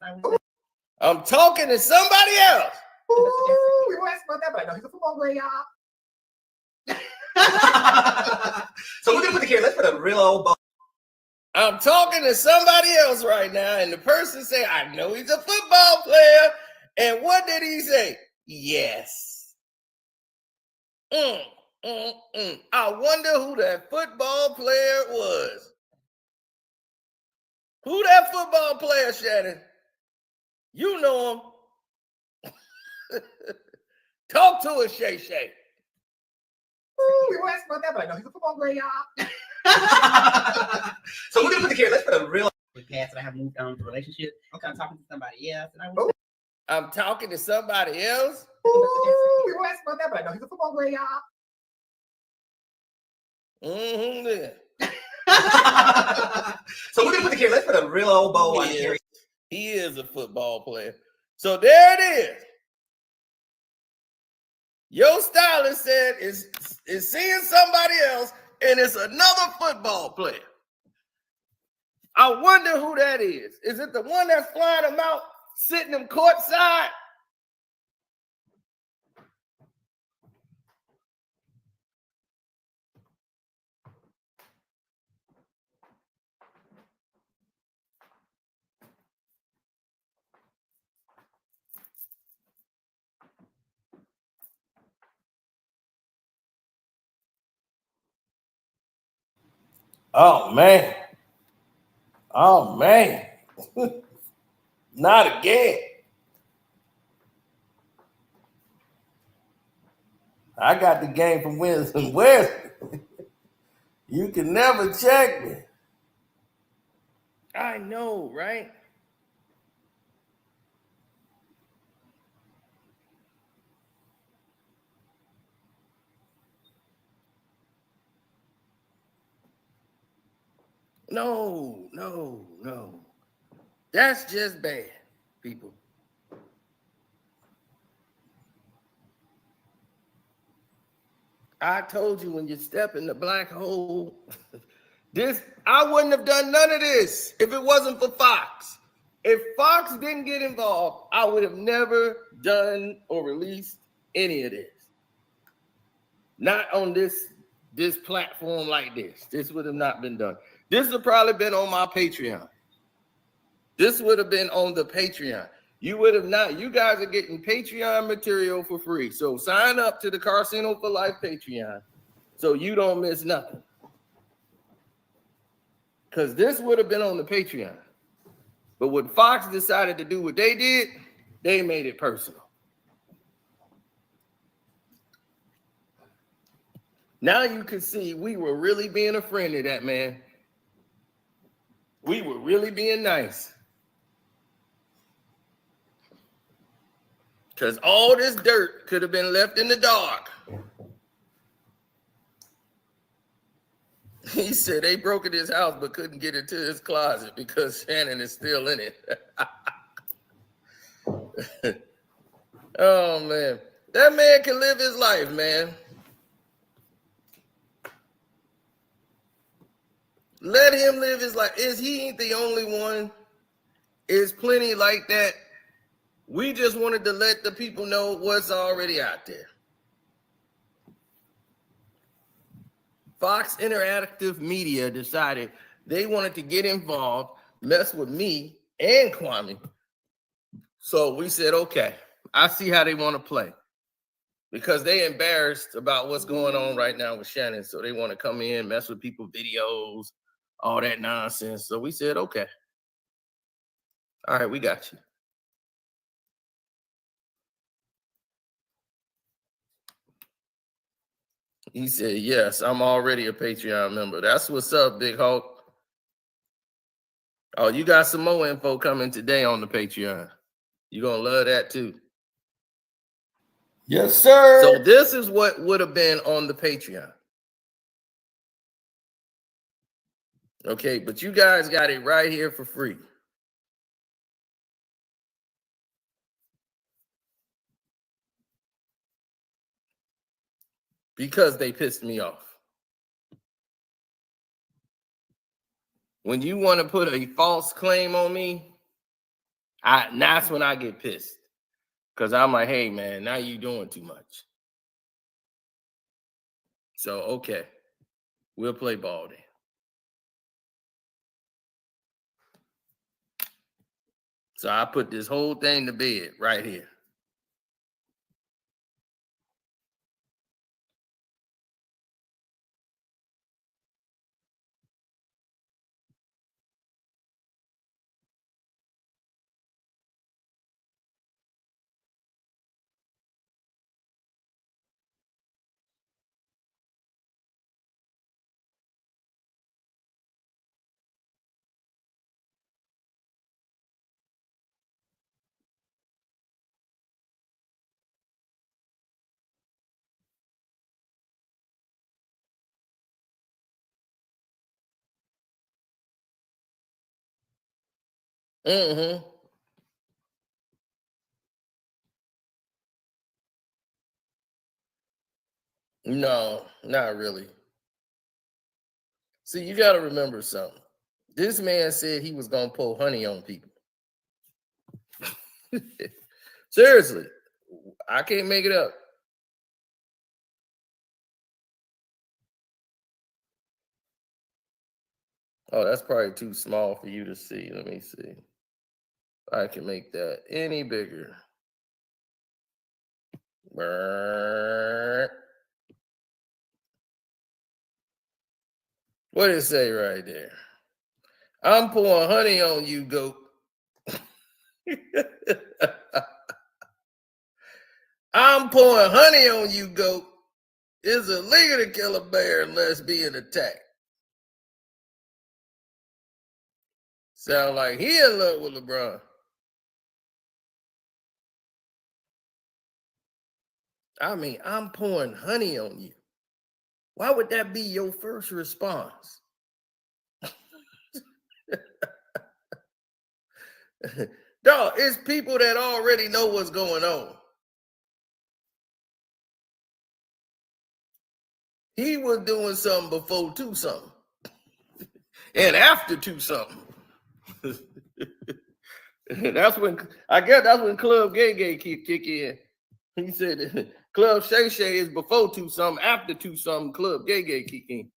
I'm talking to somebody else. Ooh, we were asking about that, but I know he's a football player, y'all. So we're gonna put the kid. Let's put a real old ball. I'm talking to somebody else right now, and the person say, "I know he's a football player." And what did he say? Yes. I wonder who that football player was. Who that football player, Shannon? You know him. Talk to us, Shay Shay. Ooh, we were asking about that, but I know he's a football player, y'all. So we're gonna put the kid. Let's put a real. Past. I have moved on to relationship. Okay, I'm talking to somebody else, and I'm talking to somebody else. Ooh, we were asking about that, but I know he's a football player, y'all. So we're gonna put the kid. Let's put a real old bow on here. He is a football player. So there it is. Your stylist said is seeing somebody else, and it's another football player. I wonder who that is. Is it the one that's flying them out, sitting them courtside? Oh man. Oh man. Not again. I got the game from Winston West. You can never check me. I know, right? No, no, no. That's just bad, people. I told you when you step in the black hole, I wouldn't have done none of this if it wasn't for Fox. If Fox didn't get involved, I would have never done or released any of this. Not on this platform like this. This would have not been done. This would have probably been on my Patreon. This would have been on the Patreon. You would have not. You guys are getting Patreon material for free. So sign up to the Carcino for Life Patreon so you don't miss nothing. Because this would have been on the Patreon. But when Fox decided to do what they did, they made it personal. Now you can see we were really being a friend to that man. We were really being nice. Because all this dirt could have been left in the dark. He said they broke in his house but couldn't get into his closet because Shannon is still in it. Oh, man. That man can live his life, man. Let him live his life. He ain't the only one. There's plenty like that. We just wanted to let the people know what's already out there. Fox Interactive Media decided they wanted to get involved, mess with me and Kwame. So we said, okay, I see how they want to play. Because they embarrassed about what's going on right now with Shannon. So they want to come in, mess with people's videos, all that nonsense. So we said, okay. All right, we got you. He said, yes, I'm already a Patreon member. That's what's up, Big Hulk. Oh, you got some more info coming today on the Patreon. You're going to love that too. Yes, sir. So this is what would have been on the Patreon. Okay, but you guys got it right here for free. Because they pissed me off. When you want to put a false claim on me, that's when I get pissed. Because I'm like, hey, man, now you doing too much. So, okay, we'll play ball then. So I put this whole thing to bed right here. Mm-hmm. No, not really. See, you got to remember something. This man said he was going to pull honey on people. Seriously, I can't make it up. Oh, that's probably too small for you to see. Let me see. I can make that any bigger. Well, What did it say right there? I'm pouring honey on you, goat. I'm pouring honey on you, goat. It's illegal to kill a bear unless being attacked. Sound like he in love with LeBron. I mean, I'm pouring honey on you. Why would that be your first response? Dog, it's people that already know what's going on. He was doing something before 2 something. And after 2 something. That's when Club Gay kick in. He said Club Shay Shay is before 2 something, after 2 something, Club Gay kick in.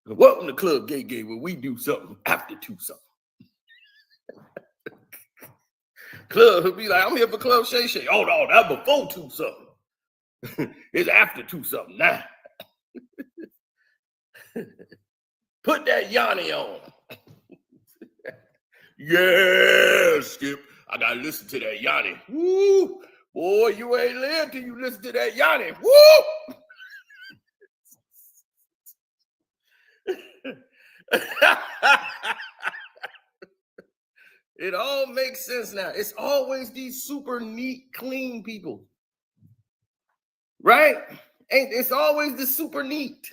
Welcome to Club Gay where we do something after 2 something. Club will be like, I'm here for Club Shay Shay. Oh no, that's before 2 something. It's after 2 something now. Put that Yanni on. Yeah, Skip. I gotta listen to that Yanni. Woo! Boy, you ain't live till you listen to that Yanni. Woo! It all makes sense now. It's always these super neat, clean people. Right? It's always the super neat.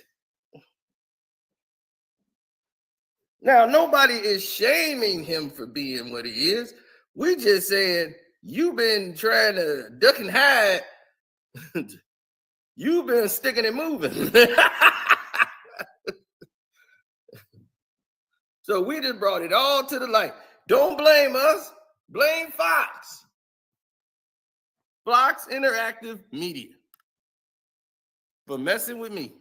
Now, nobody is shaming him for being what he is. We just saying, you've been trying to duck and hide. You've been sticking and moving. So we just brought it all to the light. Don't blame us. Blame Fox. Fox Interactive Media for messing with me.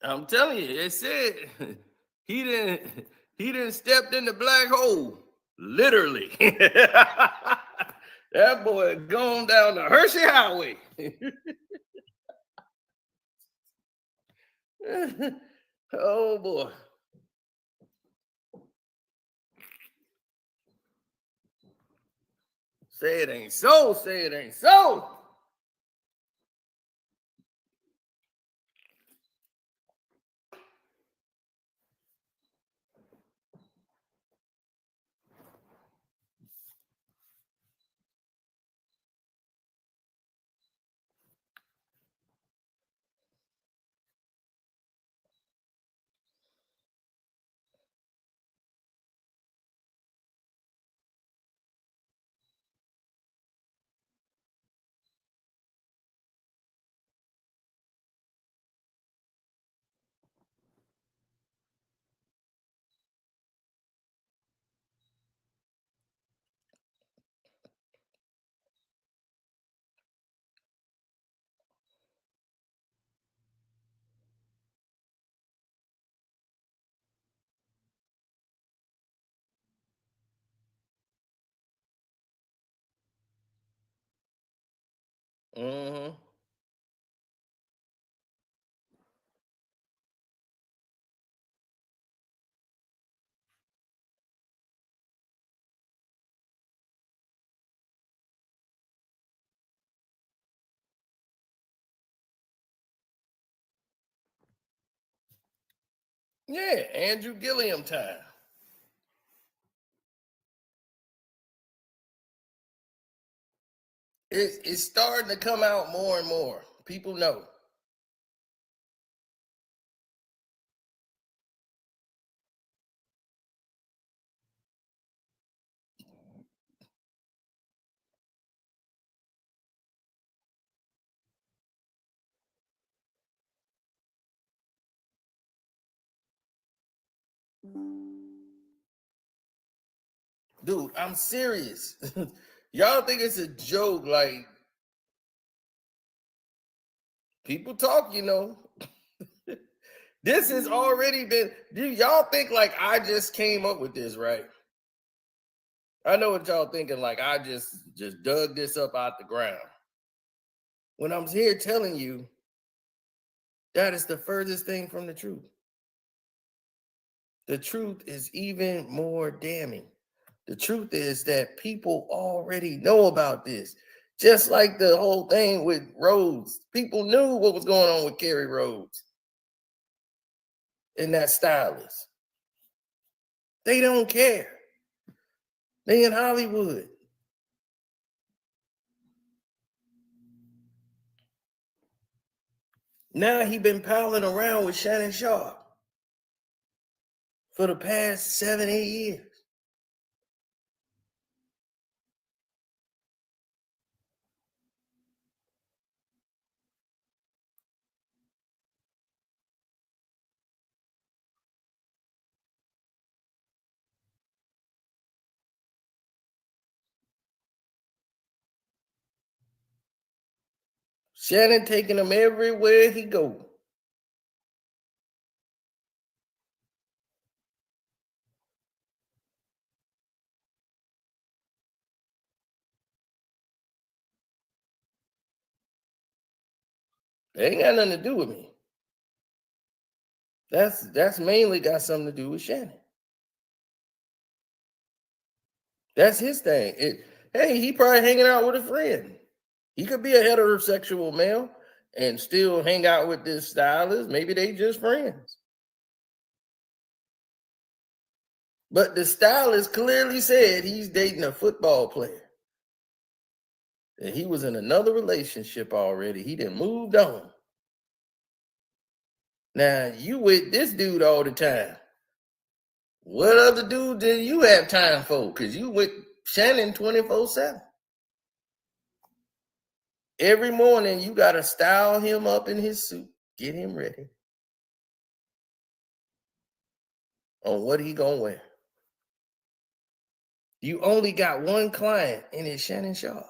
I'm telling you, it said he didn't step in the black hole. Literally. That boy gone down the Hershey Highway. Oh boy. Say it ain't so, say it ain't so. Mm-hmm. Yeah, Andrew Gilliam time. It's starting to come out more and more. People know. Dude, I'm serious. Y'all think it's a joke, like People talk, you know. This has already been, do y'all think like I just came up with this, right? I know what y'all thinking, like I just dug this up out the ground. When I'm here telling you that is the furthest thing from the truth. The truth is even more damning. The truth is that people already know about this. Just like the whole thing with Rhodes. People knew what was going on with Kerry Rhodes and that stylist. They don't care. They in Hollywood. Now he been palling around with Shannon Sharpe for the past 7-8 years. Shannon taking him everywhere he go. They ain't got nothing to do with me. That's mainly got something to do with Shannon. That's his thing. Hey, he probably hanging out with a friend. He could be a heterosexual male and still hang out with this stylist. Maybe they just friends. But the stylist clearly said he's dating a football player. And he was in another relationship already. He done moved on. Now, you with this dude all the time. What other dude do you have time for? Because you with Shannon 24/7. Every morning, you got to style him up in his suit, get him ready on what he going to wear. You only got one client, and it's Shannon Sharpe.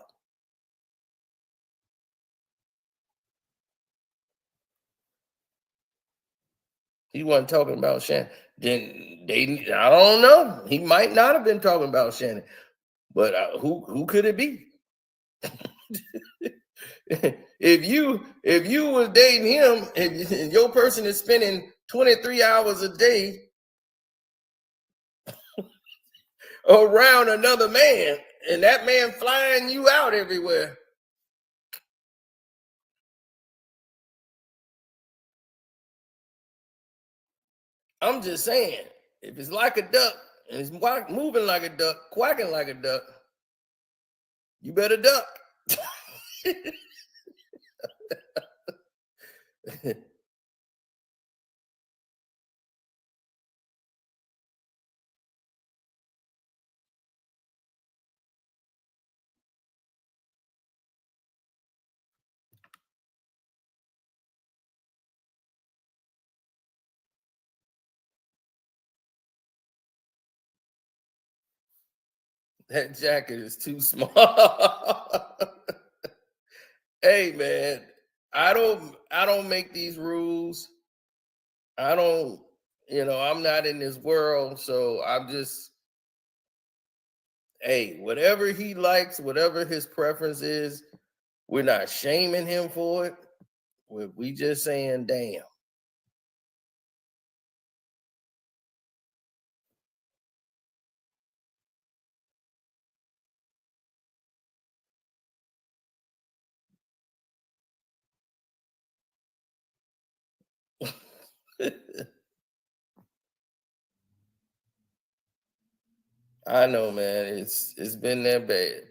He wasn't talking about Shannon. Then I don't know. He might not have been talking about Shannon, but who could it be? If you was dating him and your person is spending 23 hours a day around another man, and that man flying you out everywhere, I'm just saying, if it's like a duck and it's moving like a duck, quacking like a duck, you better duck. That jacket is too small. Hey man, I don't make these rules. I don't, I'm not in this world, so I'm just, hey, whatever he likes, whatever his preference is, we're not shaming him for it. We just saying, damn. I know, man. It's been that bad.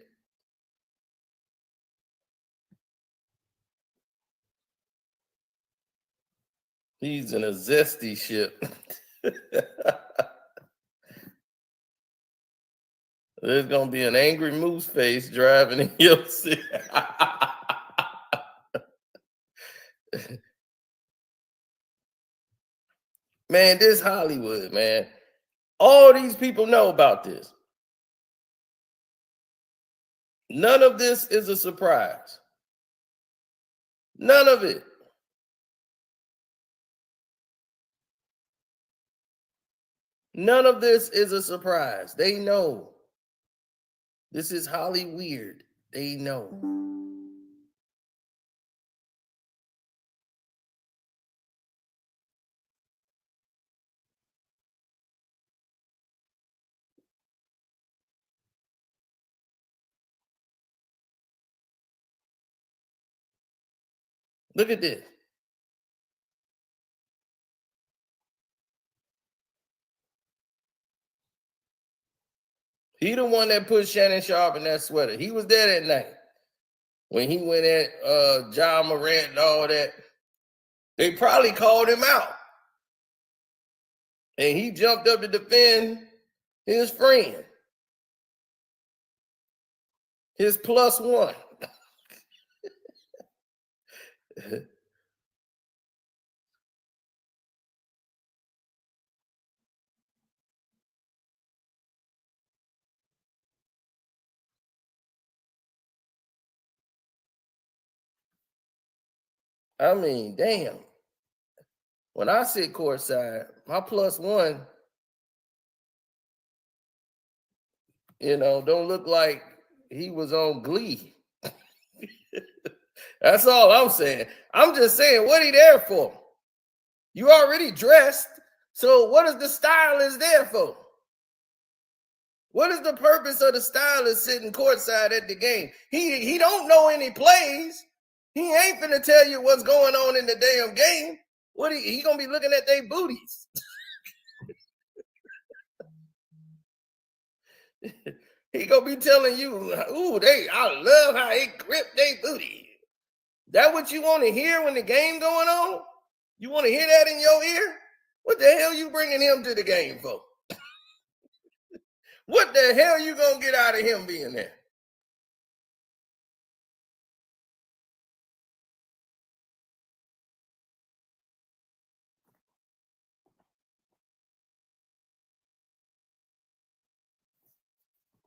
He's in a zesty ship. There's gonna be an angry moose face driving in your city. Man, this Hollywood, man. All these people know about this. None of this is a surprise. None of it. None of this is a surprise. They know. This is Holly weird. They know. Look at this. He the one that put Shannon Sharpe in that sweater. He was there that night when he went at John Morant and all that. They probably called him out. And he jumped up to defend his friend. His plus one. I mean, damn. When I sit courtside, my plus one, don't look like he was on Glee. That's all I'm saying. I'm just saying, what he there for? You already dressed, so what is the stylist there for? What is the purpose of the stylist sitting courtside at the game? He don't know any plays. He ain't finna tell you what's going on in the damn game. What he gonna be looking at their booties? He gonna be telling you, ooh, I love how they grip their booty. That what you want to hear when the game going on? You want to hear that in your ear? What the hell you bringing him to the game for? What the hell you gonna get out of him being there?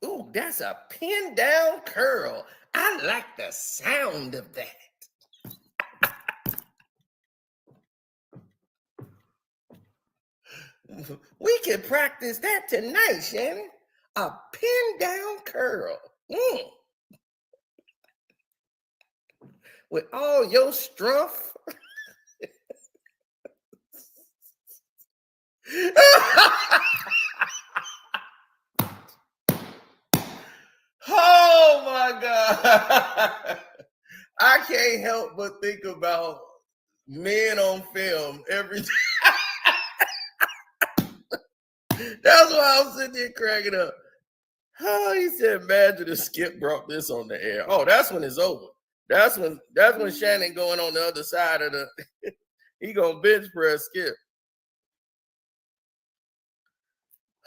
Ooh, that's a pin down curl. I like the sound of that. We can practice that tonight, Shannon. A pin down curl. With all your strength. Oh my God. I can't help but think about men on film every time. That's why I'm sitting there cracking up. Oh, he said, imagine if Skip brought this on the air. Oh, that's when it's over. That's when Shannon going on the other side of the he gonna bench press Skip.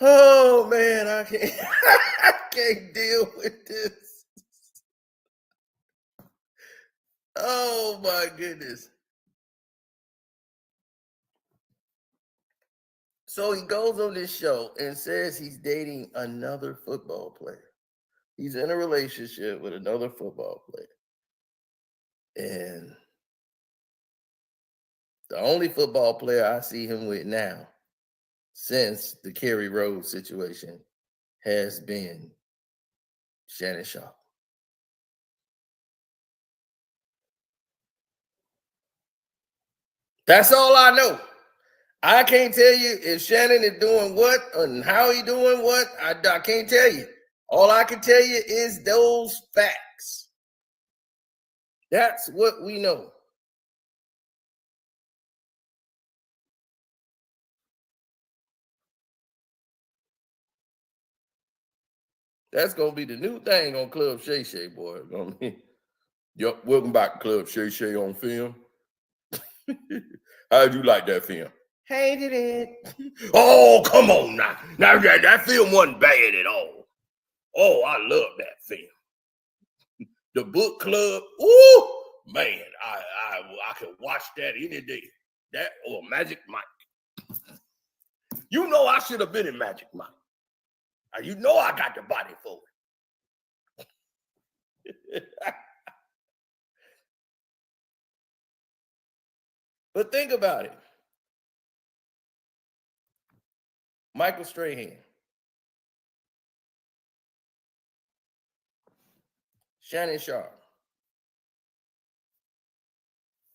Oh man, I can't I can't deal with this. Oh my goodness. So he goes on this show and says he's dating another football player. He's in a relationship with another football player. And the only football player I see him with now, since the Kerry Rhodes situation, has been Shannon Sharpe. That's all I know. I can't tell you if Shannon is doing what and how he doing what. I can't tell you. All I can tell you is those facts. That's what we know. That's gonna be the new thing on Club Shay Shay, boy. Yup, welcome back to Club Shay Shay on film. How'd you like that film? Hated it. Oh, come on now. Now that film wasn't bad at all. Oh, I love that film. The book club. Ooh, man, I could watch that any day. That or Magic Mike. You know I should have been in Magic Mike. You know I got the body for it. But think about it. Michael Strahan, Shannon Sharpe,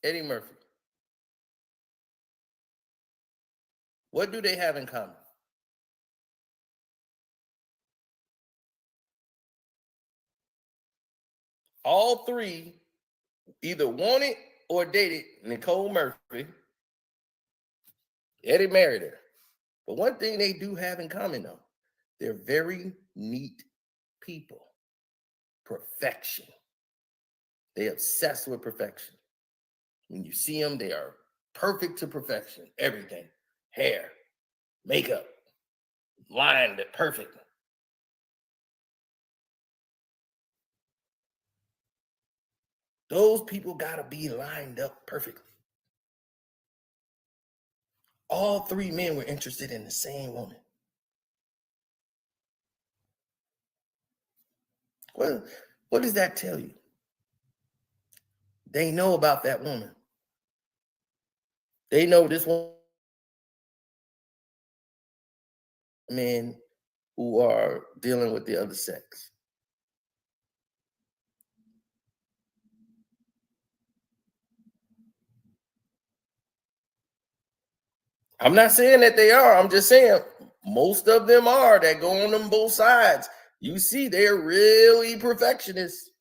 Eddie Murphy. What do they have in common? All three either wanted or dated Nicole Murphy. Eddie married her. But one thing they do have in common, though, they're very neat people. Perfection. They obsessed with perfection. When you see them, they are perfect to perfection. Everything. Hair, makeup, lined perfect. Those people got to be lined up perfectly. All three men were interested in the same woman. Well, what does that tell you? They know about that woman. They know this woman. Men who are dealing with the other sex. I'm not saying that they are. I'm just saying most of them are that go on them both sides. You see, they're really perfectionists.